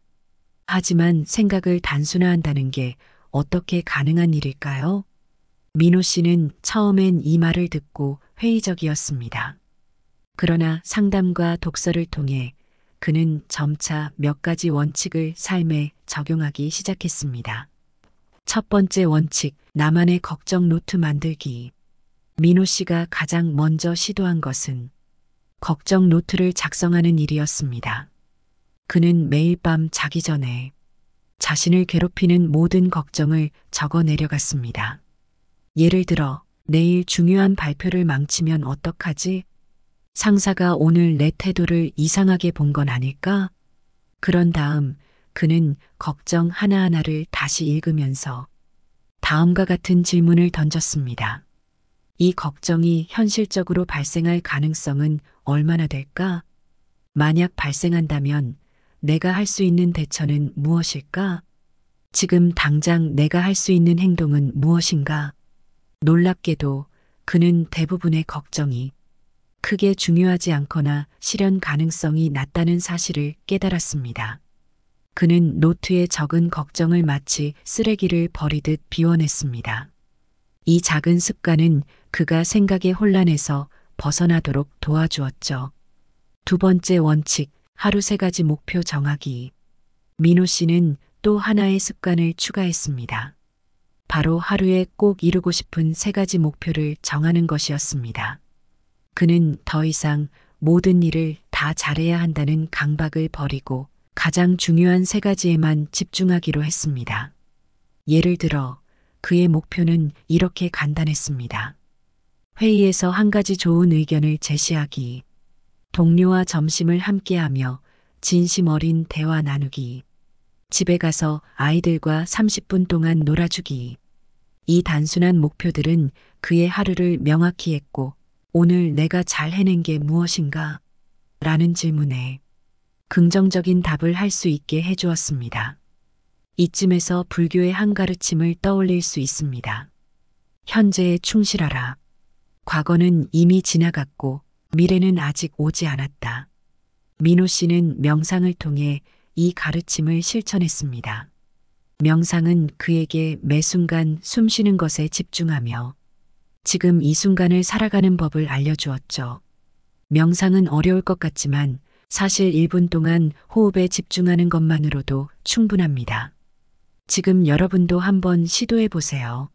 하지만 생각을 단순화한다는 게 어떻게 가능한 일일까요? 민호 씨는 처음엔 이 말을 듣고 회의적이었습니다. 그러나 상담과 독서를 통해 그는 점차 몇 가지 원칙을 삶에 적용하기 시작했습니다. 첫 번째 원칙, 나만의 걱정 노트 만들기. 민호 씨가 가장 먼저 시도한 것은 걱정 노트를 작성하는 일이었습니다. 그는 매일 밤 자기 전에 자신을 괴롭히는 모든 걱정을 적어 내려갔습니다. 예를 들어, 내일 중요한 발표를 망치면 어떡하지? 상사가 오늘 내 태도를 이상하게 본 건 아닐까? 그런 다음 그는 걱정 하나하나를 다시 읽으면서 다음과 같은 질문을 던졌습니다. 이 걱정이 현실적으로 발생할 가능성은 얼마나 될까? 만약 발생한다면 내가 할 수 있는 대처는 무엇일까? 지금 당장 내가 할 수 있는 행동은 무엇인가? 놀랍게도 그는 대부분의 걱정이 크게 중요하지 않거나 실현 가능성이 낮다는 사실을 깨달았습니다. 그는 노트에 적은 걱정을 마치 쓰레기를 버리듯 비워냈습니다. 이 작은 습관은 그가 생각의 혼란에서 벗어나도록 도와주었죠. 두 번째 원칙, 하루 3가지 목표 정하기. 민호 씨는 또 하나의 습관을 추가했습니다. 바로 하루에 꼭 이루고 싶은 3가지 목표를 정하는 것이었습니다. 그는 더 이상 모든 일을 다 잘해야 한다는 강박을 버리고 가장 중요한 세 가지에만 집중하기로 했습니다. 예를 들어 그의 목표는 이렇게 간단했습니다. 회의에서 한 가지 좋은 의견을 제시하기, 동료와 점심을 함께하며 진심 어린 대화 나누기, 집에 가서 아이들과 30분 동안 놀아주기. 이 단순한 목표들은 그의 하루를 명확히 했고, 오늘 내가 잘 해낸 게 무엇인가? 라는 질문에 긍정적인 답을 할 수 있게 해주었습니다. 이쯤에서 불교의 한 가르침을 떠올릴 수 있습니다. 현재에 충실하라. 과거는 이미 지나갔고 미래는 아직 오지 않았다. 민호 씨는 명상을 통해 이 가르침을 실천했습니다. 명상은 그에게 매 순간 숨 쉬는 것에 집중하며 지금 이 순간을 살아가는 법을 알려주었죠. 명상은 어려울 것 같지만 사실 1분 동안 호흡에 집중하는 것만으로도 충분합니다. 지금 여러분도 한번 시도해 보세요.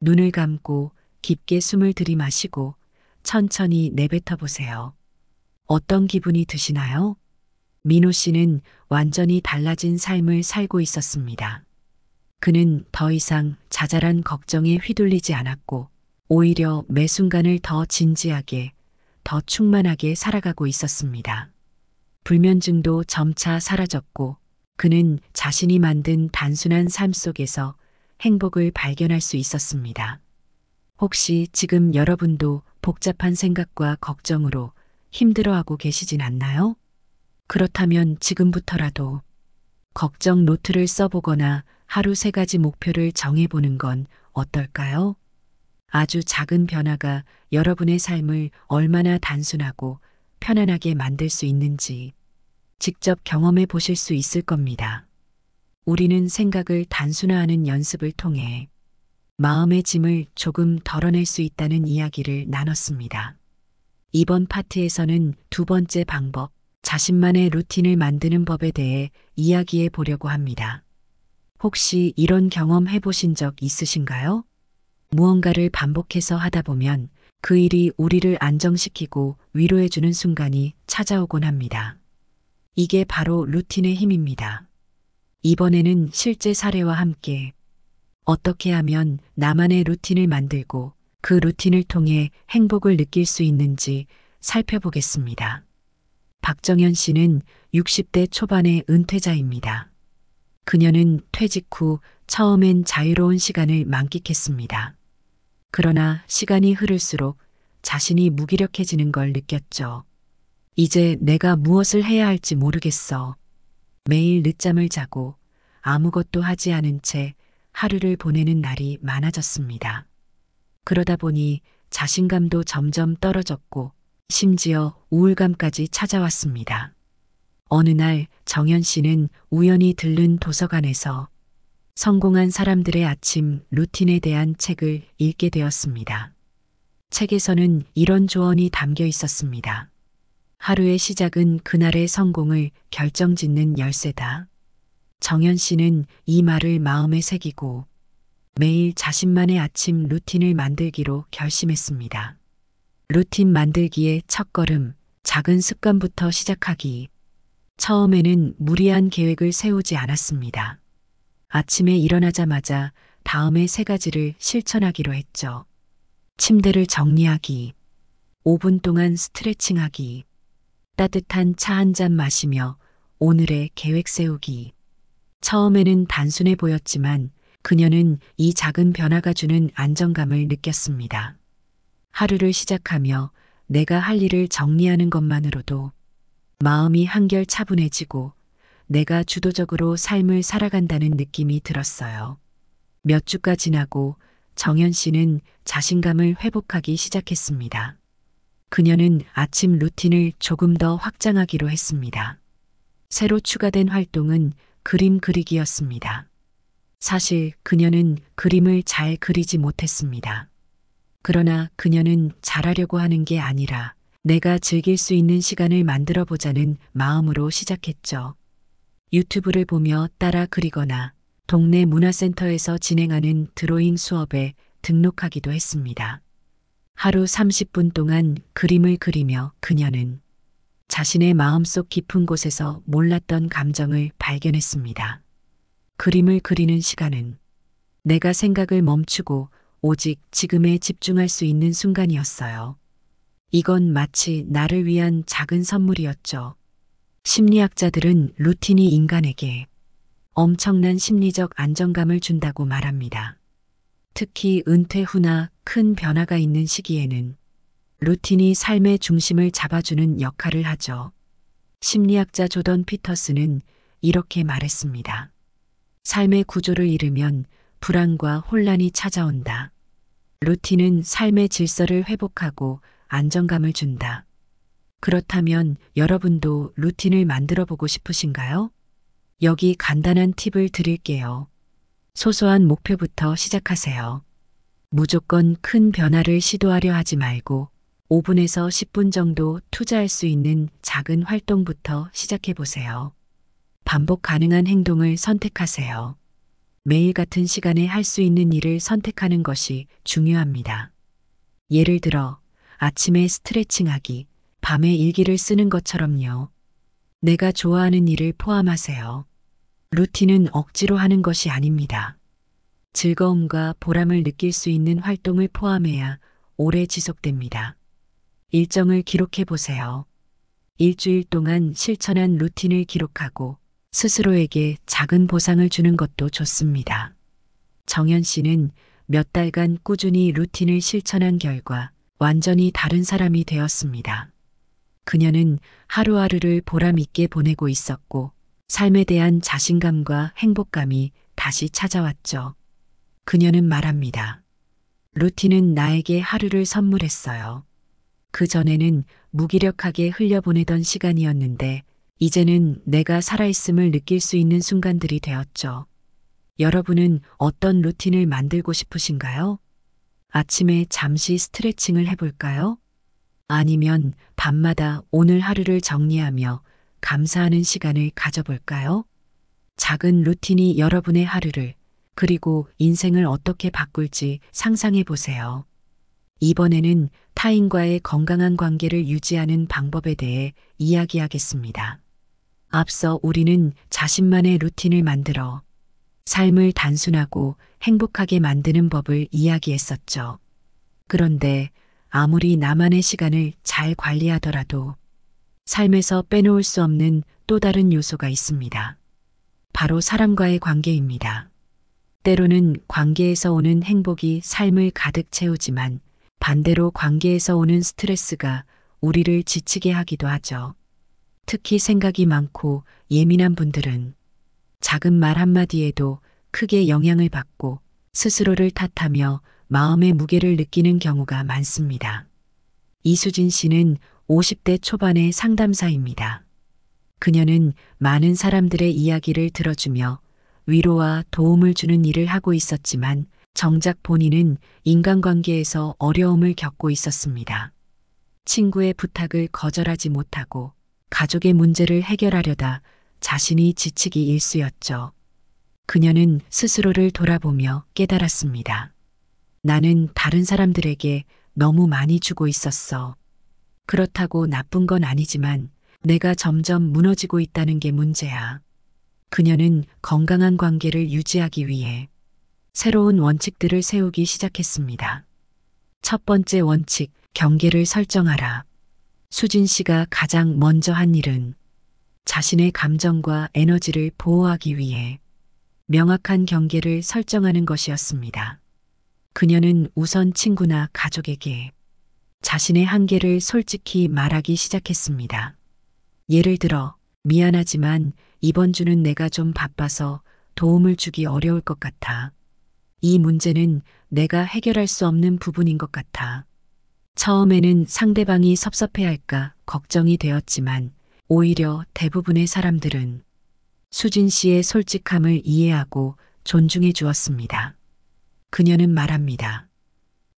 눈을 감고 깊게 숨을 들이마시고 천천히 내뱉어 보세요. 어떤 기분이 드시나요? 민호 씨는 완전히 달라진 삶을 살고 있었습니다. 그는 더 이상 자잘한 걱정에 휘둘리지 않았고 오히려 매 순간을 더 진지하게, 더 충만하게 살아가고 있었습니다. 불면증도 점차 사라졌고 그는 자신이 만든 단순한 삶 속에서 행복을 발견할 수 있었습니다. 혹시 지금 여러분도 복잡한 생각과 걱정으로 힘들어하고 계시진 않나요? 그렇다면 지금부터라도 걱정 노트를 써보거나 하루 3가지 목표를 정해보는 건 어떨까요? 아주 작은 변화가 여러분의 삶을 얼마나 단순하고 편안하게 만들 수 있는지 직접 경험해 보실 수 있을 겁니다. 우리는 생각을 단순화하는 연습을 통해 마음의 짐을 조금 덜어낼 수 있다는 이야기를 나눴습니다. 이번 파트에서는 2번째 방법, 자신만의 루틴을 만드는 법에 대해 이야기해 보려고 합니다. 혹시 이런 경험 해보신 적 있으신가요? 무언가를 반복해서 하다 보면 그 일이 우리를 안정시키고 위로해주는 순간이 찾아오곤 합니다. 이게 바로 루틴의 힘입니다. 이번에는 실제 사례와 함께 어떻게 하면 나만의 루틴을 만들고 그 루틴을 통해 행복을 느낄 수 있는지 살펴보겠습니다. 박정현 씨는 60대 초반의 은퇴자입니다. 그녀는 퇴직 후 처음엔 자유로운 시간을 만끽했습니다. 그러나 시간이 흐를수록 자신이 무기력해지는 걸 느꼈죠. 이제 내가 무엇을 해야 할지 모르겠어. 매일 늦잠을 자고 아무것도 하지 않은 채 하루를 보내는 날이 많아졌습니다. 그러다 보니 자신감도 점점 떨어졌고 심지어 우울감까지 찾아왔습니다. 어느 날 정연 씨는 우연히 들른 도서관에서 성공한 사람들의 아침 루틴에 대한 책을 읽게 되었습니다. 책에서는 이런 조언이 담겨 있었습니다. 하루의 시작은 그날의 성공을 결정짓는 열쇠다. 정연 씨는 이 말을 마음에 새기고 매일 자신만의 아침 루틴을 만들기로 결심했습니다. 루틴 만들기의 첫걸음, 작은 습관부터 시작하기. 처음에는 무리한 계획을 세우지 않았습니다. 아침에 일어나자마자 다음의 3가지를 실천하기로 했죠. 침대를 정리하기, 5분 동안 스트레칭하기, 따뜻한 차 한 잔 마시며 오늘의 계획 세우기. 처음에는 단순해 보였지만 그녀는 이 작은 변화가 주는 안정감을 느꼈습니다. 하루를 시작하며 내가 할 일을 정리하는 것만으로도 마음이 한결 차분해지고 내가 주도적으로 삶을 살아간다는 느낌이 들었어요. 몇 주가 지나고 정연 씨는 자신감을 회복하기 시작했습니다. 그녀는 아침 루틴을 조금 더 확장하기로 했습니다. 새로 추가된 활동은 그림 그리기였습니다. 사실 그녀는 그림을 잘 그리지 못했습니다. 그러나 그녀는 잘하려고 하는 게 아니라 내가 즐길 수 있는 시간을 만들어 보자는 마음으로 시작했죠. 유튜브를 보며 따라 그리거나 동네 문화센터에서 진행하는 드로잉 수업에 등록하기도 했습니다. 하루 30분 동안 그림을 그리며 그녀는 자신의 마음속 깊은 곳에서 몰랐던 감정을 발견했습니다. 그림을 그리는 시간은 내가 생각을 멈추고 오직 지금에 집중할 수 있는 순간이었어요. 이건 마치 나를 위한 작은 선물이었죠. 심리학자들은 루틴이 인간에게 엄청난 심리적 안정감을 준다고 말합니다. 특히 은퇴 후나 큰 변화가 있는 시기에는 루틴이 삶의 중심을 잡아주는 역할을 하죠. 심리학자 조던 피터스는 이렇게 말했습니다. 삶의 구조를 잃으면 불안과 혼란이 찾아온다. 루틴은 삶의 질서를 회복하고 안정감을 준다. 그렇다면 여러분도 루틴을 만들어 보고 싶으신가요? 여기 간단한 팁을 드릴게요. 소소한 목표부터 시작하세요. 무조건 큰 변화를 시도하려 하지 말고 5분에서 10분 정도 투자할 수 있는 작은 활동부터 시작해 보세요. 반복 가능한 행동을 선택하세요. 매일 같은 시간에 할 수 있는 일을 선택하는 것이 중요합니다. 예를 들어 아침에 스트레칭하기, 밤에 일기를 쓰는 것처럼요. 내가 좋아하는 일을 포함하세요. 루틴은 억지로 하는 것이 아닙니다. 즐거움과 보람을 느낄 수 있는 활동을 포함해야 오래 지속됩니다. 일정을 기록해 보세요. 일주일 동안 실천한 루틴을 기록하고 스스로에게 작은 보상을 주는 것도 좋습니다. 정연 씨는 몇 달간 꾸준히 루틴을 실천한 결과 완전히 다른 사람이 되었습니다. 그녀는 하루하루를 보람 있게 보내고 있었고 삶에 대한 자신감과 행복감이 다시 찾아왔죠. 그녀는 말합니다. 루틴은 나에게 하루를 선물했어요. 그전에는 무기력하게 흘려보내던 시간이었는데 이제는 내가 살아있음을 느낄 수 있는 순간들이 되었죠. 여러분은 어떤 루틴을 만들고 싶으신가요? 아침에 잠시 스트레칭을 해볼까요? 아니면 밤마다 오늘 하루를 정리하며 감사하는 시간을 가져볼까요? 작은 루틴이 여러분의 하루를 그리고 인생을 어떻게 바꿀지 상상해 보세요. 이번에는 타인과의 건강한 관계를 유지하는 방법에 대해 이야기하겠습니다. 앞서 우리는 자신만의 루틴을 만들어 삶을 단순하고 행복하게 만드는 법을 이야기했었죠. 그런데 아무리 나만의 시간을 잘 관리하더라도 삶에서 빼놓을 수 없는 또 다른 요소가 있습니다. 바로 사람과의 관계입니다. 때로는 관계에서 오는 행복이 삶을 가득 채우지만 반대로 관계에서 오는 스트레스가 우리를 지치게 하기도 하죠. 특히 생각이 많고 예민한 분들은 작은 말 한마디에도 크게 영향을 받고 스스로를 탓하며 마음의 무게를 느끼는 경우가 많습니다. 이수진 씨는 50대 초반의 상담사입니다. 그녀는 많은 사람들의 이야기를 들어주며 위로와 도움을 주는 일을 하고 있었지만 정작 본인은 인간관계에서 어려움을 겪고 있었습니다. 친구의 부탁을 거절하지 못하고 가족의 문제를 해결하려다 자신이 지치기 일쑤였죠. 그녀는 스스로를 돌아보며 깨달았습니다. 나는 다른 사람들에게 너무 많이 주고 있었어. 그렇다고 나쁜 건 아니지만 내가 점점 무너지고 있다는 게 문제야. 그녀는 건강한 관계를 유지하기 위해 새로운 원칙들을 세우기 시작했습니다. 첫 번째 원칙, 경계를 설정하라. 수진 씨가 가장 먼저 한 일은 자신의 감정과 에너지를 보호하기 위해 명확한 경계를 설정하는 것이었습니다. 그녀는 우선 친구나 가족에게 자신의 한계를 솔직히 말하기 시작했습니다. 예를 들어, 미안하지만 이번 주는 내가 좀 바빠서 도움을 주기 어려울 것 같아. 이 문제는 내가 해결할 수 없는 부분인 것 같아. 처음에는 상대방이 섭섭해할까 걱정이 되었지만 오히려 대부분의 사람들은 수진 씨의 솔직함을 이해하고 존중해 주었습니다. 그녀는 말합니다.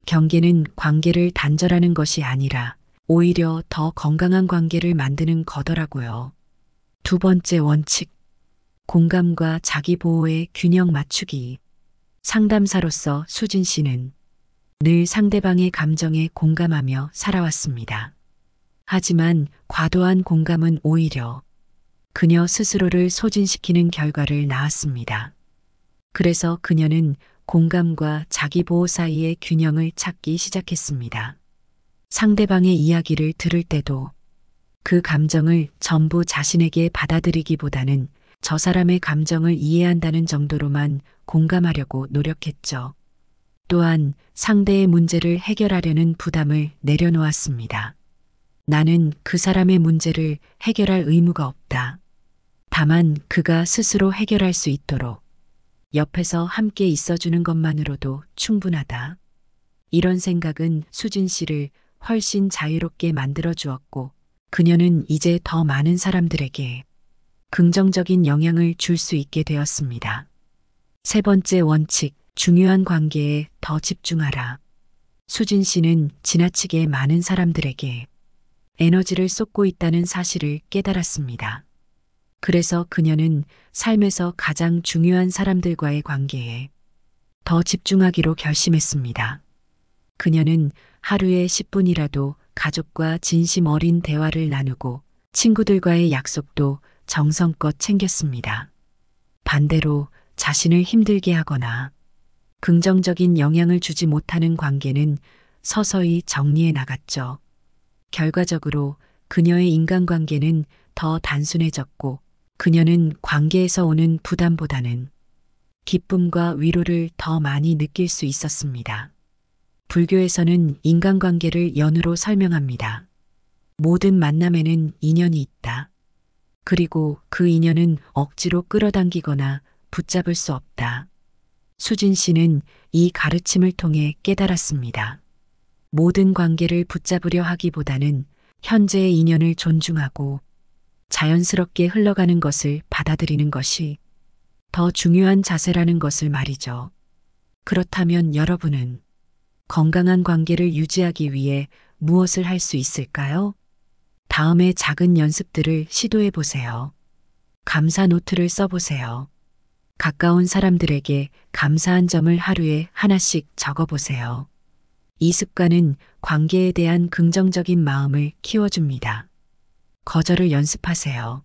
경계는 관계를 단절하는 것이 아니라 오히려 더 건강한 관계를 만드는 거더라고요. 두 번째 원칙, 공감과 자기 보호의 균형 맞추기. 상담사로서 수진 씨는 늘 상대방의 감정에 공감하며 살아왔습니다. 하지만 과도한 공감은 오히려 그녀 스스로를 소진시키는 결과를 낳았습니다. 그래서 그녀는 공감과 자기보호 사이의 균형을 찾기 시작했습니다. 상대방의 이야기를 들을 때도 그 감정을 전부 자신에게 받아들이기보다는 저 사람의 감정을 이해한다는 정도로만 공감하려고 노력했죠. 또한 상대의 문제를 해결하려는 부담을 내려놓았습니다. 나는 그 사람의 문제를 해결할 의무가 없다. 다만 그가 스스로 해결할 수 있도록 옆에서 함께 있어주는 것만으로도 충분하다. 이런 생각은 수진 씨를 훨씬 자유롭게 만들어 주었고, 그녀는 이제 더 많은 사람들에게 긍정적인 영향을 줄 수 있게 되었습니다. 세 번째 원칙, 중요한 관계에 더 집중하라. 수진 씨는 지나치게 많은 사람들에게 에너지를 쏟고 있다는 사실을 깨달았습니다. 그래서 그녀는 삶에서 가장 중요한 사람들과의 관계에 더 집중하기로 결심했습니다. 그녀는 하루에 10분이라도 가족과 진심 어린 대화를 나누고 친구들과의 약속도 정성껏 챙겼습니다. 반대로 자신을 힘들게 하거나 긍정적인 영향을 주지 못하는 관계는 서서히 정리해 나갔죠. 결과적으로 그녀의 인간관계는 더 단순해졌고, 그녀는 관계에서 오는 부담보다는 기쁨과 위로를 더 많이 느낄 수 있었습니다. 불교에서는 인간관계를 연으로 설명합니다. 모든 만남에는 인연이 있다. 그리고 그 인연은 억지로 끌어당기거나 붙잡을 수 없다. 수진 씨는 이 가르침을 통해 깨달았습니다. 모든 관계를 붙잡으려 하기보다는 현재의 인연을 존중하고 자연스럽게 흘러가는 것을 받아들이는 것이 더 중요한 자세라는 것을 말이죠. 그렇다면 여러분은 건강한 관계를 유지하기 위해 무엇을 할 수 있을까요? 다음에 작은 연습들을 시도해 보세요. 감사 노트를 써보세요. 가까운 사람들에게 감사한 점을 하루에 하나씩 적어보세요. 이 습관은 관계에 대한 긍정적인 마음을 키워줍니다. 거절을 연습하세요.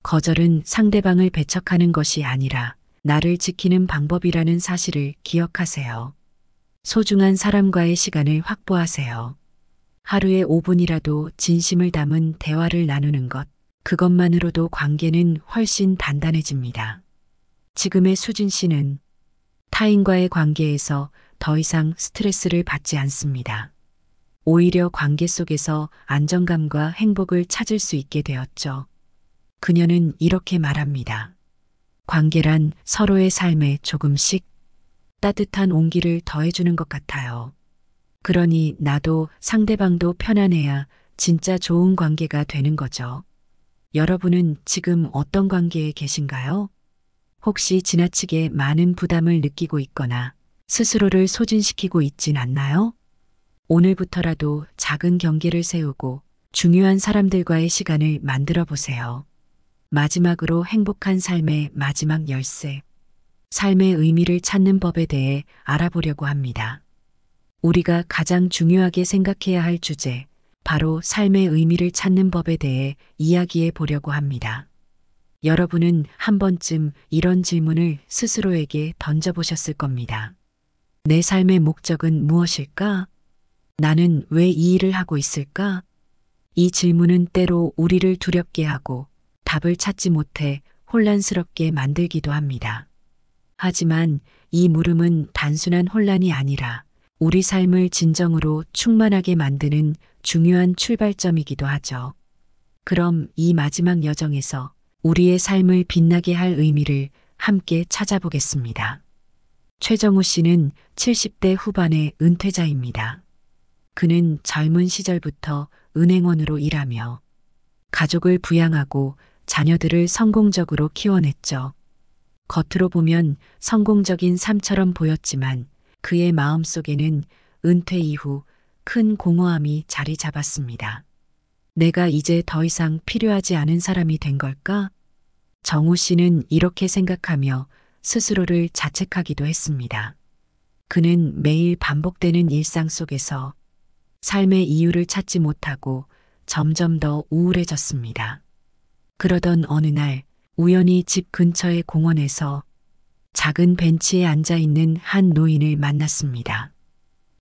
거절은 상대방을 배척하는 것이 아니라 나를 지키는 방법이라는 사실을 기억하세요. 소중한 사람과의 시간을 확보하세요. 하루에 5분이라도 진심을 담은 대화를 나누는 것, 그것만으로도 관계는 훨씬 단단해집니다. 지금의 수진 씨는 타인과의 관계에서 더 이상 스트레스를 받지 않습니다. 오히려 관계 속에서 안정감과 행복을 찾을 수 있게 되었죠. 그녀는 이렇게 말합니다. 관계란 서로의 삶에 조금씩 따뜻한 온기를 더해주는 것 같아요. 그러니 나도 상대방도 편안해야 진짜 좋은 관계가 되는 거죠. 여러분은 지금 어떤 관계에 계신가요? 혹시 지나치게 많은 부담을 느끼고 있거나 스스로를 소진시키고 있진 않나요? 오늘부터라도 작은 경계를 세우고 중요한 사람들과의 시간을 만들어 보세요. 마지막으로 행복한 삶의 마지막 열쇠, 삶의 의미를 찾는 법에 대해 알아보려고 합니다. 우리가 가장 중요하게 생각해야 할 주제, 바로 삶의 의미를 찾는 법에 대해 이야기해 보려고 합니다. 여러분은 한 번쯤 이런 질문을 스스로에게 던져보셨을 겁니다. 내 삶의 목적은 무엇일까? 나는 왜 이 일을 하고 있을까? 이 질문은 때로 우리를 두렵게 하고 답을 찾지 못해 혼란스럽게 만들기도 합니다. 하지만 이 물음은 단순한 혼란이 아니라 우리 삶을 진정으로 충만하게 만드는 중요한 출발점이기도 하죠. 그럼 이 마지막 여정에서 우리의 삶을 빛나게 할 의미를 함께 찾아보겠습니다. 최정우 씨는 70대 후반의 은퇴자입니다. 그는 젊은 시절부터 은행원으로 일하며 가족을 부양하고 자녀들을 성공적으로 키워냈죠. 겉으로 보면 성공적인 삶처럼 보였지만 그의 마음속에는 은퇴 이후 큰 공허함이 자리 잡았습니다. 내가 이제 더 이상 필요하지 않은 사람이 된 걸까? 정우 씨는 이렇게 생각하며 스스로를 자책하기도 했습니다. 그는 매일 반복되는 일상 속에서 삶의 이유를 찾지 못하고 점점 더 우울해졌습니다. 그러던 어느 날 우연히 집 근처의 공원에서 작은 벤치에 앉아 있는 한 노인을 만났습니다.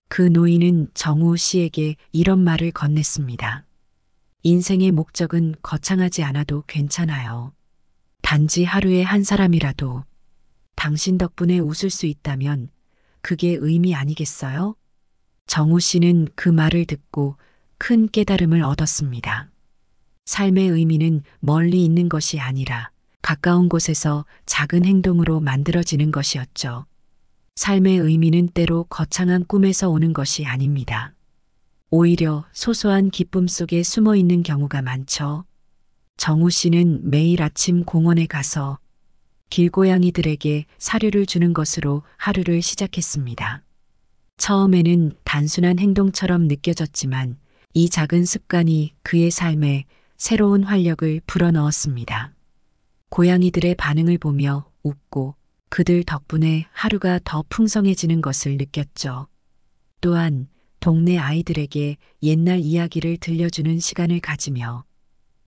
그 노인은 정우 씨에게 이런 말을 건넸습니다. 인생의 목적은 거창하지 않아도 괜찮아요. 단지 하루에 한 사람이라도 당신 덕분에 웃을 수 있다면 그게 의미 아니겠어요? 정우 씨는 그 말을 듣고 큰 깨달음을 얻었습니다. 삶의 의미는 멀리 있는 것이 아니라 가까운 곳에서 작은 행동으로 만들어지는 것이었죠. 삶의 의미는 때로 거창한 꿈에서 오는 것이 아닙니다. 오히려 소소한 기쁨 속에 숨어 있는 경우가 많죠. 정우 씨는 매일 아침 공원에 가서 길고양이들에게 사료를 주는 것으로 하루를 시작했습니다. 처음에는 단순한 행동처럼 느껴졌지만 이 작은 습관이 그의 삶에 새로운 활력을 불어넣었습니다. 고양이들의 반응을 보며 웃고 그들 덕분에 하루가 더 풍성해지는 것을 느꼈죠. 또한 동네 아이들에게 옛날 이야기를 들려주는 시간을 가지며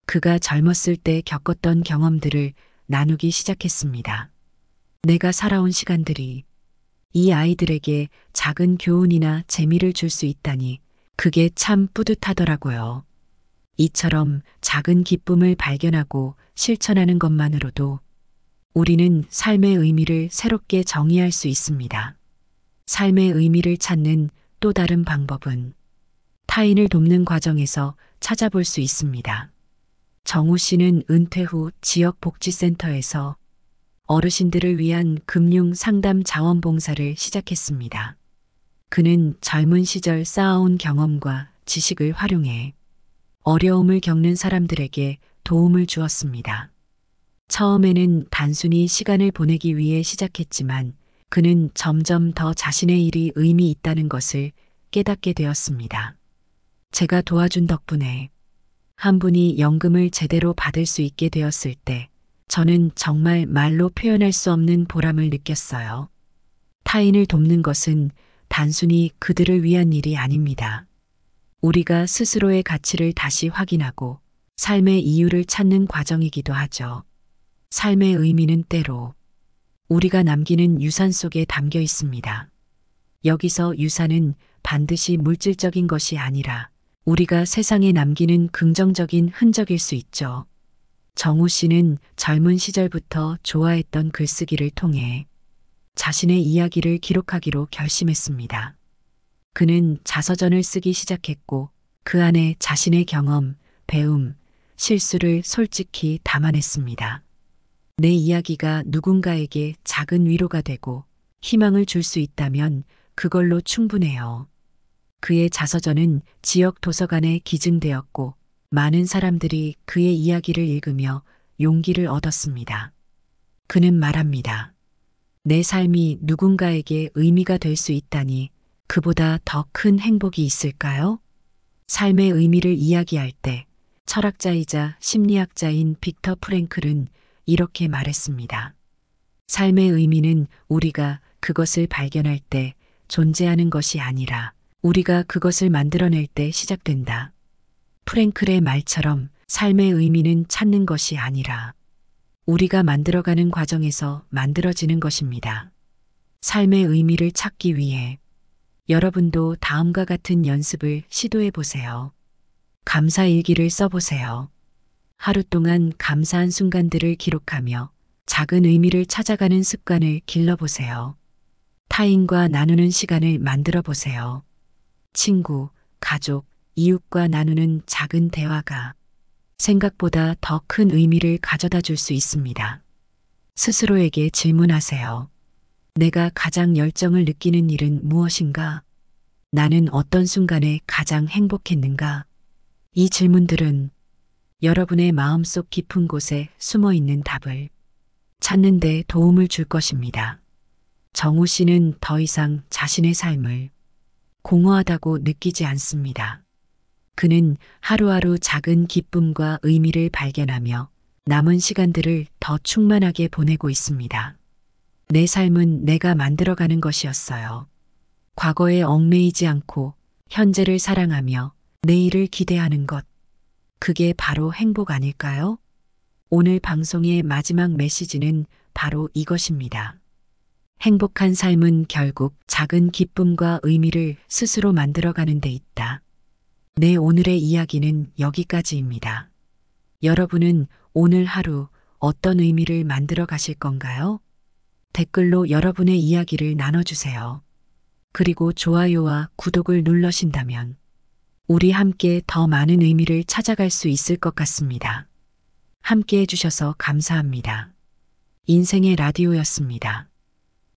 그가 젊었을 때 겪었던 경험들을 나누기 시작했습니다. 내가 살아온 시간들이 이 아이들에게 작은 교훈이나 재미를 줄 수 있다니 그게 참 뿌듯하더라고요. 이처럼 작은 기쁨을 발견하고 실천하는 것만으로도 우리는 삶의 의미를 새롭게 정의할 수 있습니다. 삶의 의미를 찾는 또 다른 방법은 타인을 돕는 과정에서 찾아볼 수 있습니다. 정우 씨는 은퇴 후 지역 복지센터에서 어르신들을 위한 금융 상담 자원봉사를 시작했습니다. 그는 젊은 시절 쌓아온 경험과 지식을 활용해 어려움을 겪는 사람들에게 도움을 주었습니다. 처음에는 단순히 시간을 보내기 위해 시작했지만 그는 점점 더 자신의 일이 의미 있다는 것을 깨닫게 되었습니다. 제가 도와준 덕분에 한 분이 연금을 제대로 받을 수 있게 되었을 때 저는 정말 말로 표현할 수 없는 보람을 느꼈어요. 타인을 돕는 것은 단순히 그들을 위한 일이 아닙니다. 우리가 스스로의 가치를 다시 확인하고 삶의 이유를 찾는 과정이기도 하죠. 삶의 의미는 때로 우리가 남기는 유산 속에 담겨 있습니다. 여기서 유산은 반드시 물질적인 것이 아니라 우리가 세상에 남기는 긍정적인 흔적일 수 있죠. 정우 씨는 젊은 시절부터 좋아했던 글쓰기를 통해 자신의 이야기를 기록하기로 결심했습니다. 그는 자서전을 쓰기 시작했고 그 안에 자신의 경험, 배움, 실수를 솔직히 담아냈습니다. 내 이야기가 누군가에게 작은 위로가 되고 희망을 줄 수 있다면 그걸로 충분해요. 그의 자서전은 지역 도서관에 기증되었고 많은 사람들이 그의 이야기를 읽으며 용기를 얻었습니다. 그는 말합니다. 내 삶이 누군가에게 의미가 될 수 있다니 그보다 더 큰 행복이 있을까요? 삶의 의미를 이야기할 때 철학자이자 심리학자인 빅터 프랭클은 이렇게 말했습니다. 삶의 의미는 우리가 그것을 발견할 때 존재하는 것이 아니라 우리가 그것을 만들어낼 때 시작된다. 프랭클의 말처럼 삶의 의미는 찾는 것이 아니라 우리가 만들어가는 과정에서 만들어지는 것입니다. 삶의 의미를 찾기 위해 여러분도 다음과 같은 연습을 시도해 보세요. 감사일기를 써보세요. 하루 동안 감사한 순간들을 기록하며 작은 의미를 찾아가는 습관을 길러보세요. 타인과 나누는 시간을 만들어 보세요. 친구, 가족, 이웃과 나누는 작은 대화가 생각보다 더 큰 의미를 가져다 줄 수 있습니다. 스스로에게 질문하세요. 내가 가장 열정을 느끼는 일은 무엇인가? 나는 어떤 순간에 가장 행복했는가? 이 질문들은 여러분의 마음속 깊은 곳에 숨어 있는 답을 찾는 데 도움을 줄 것입니다. 정우 씨는 더 이상 자신의 삶을 공허하다고 느끼지 않습니다. 그는 하루하루 작은 기쁨과 의미를 발견하며 남은 시간들을 더 충만하게 보내고 있습니다. 내 삶은 내가 만들어가는 것이었어요. 과거에 얽매이지 않고 현재를 사랑하며 내일을 기대하는 것. 그게 바로 행복 아닐까요? 오늘 방송의 마지막 메시지는 바로 이것입니다. 행복한 삶은 결국 작은 기쁨과 의미를 스스로 만들어가는 데 있다. 네, 오늘의 이야기는 여기까지입니다. 여러분은 오늘 하루 어떤 의미를 만들어 가실 건가요? 댓글로 여러분의 이야기를 나눠주세요. 그리고 좋아요와 구독을 눌러신다면 우리 함께 더 많은 의미를 찾아갈 수 있을 것 같습니다. 함께 해주셔서 감사합니다. 인생의 라디오였습니다.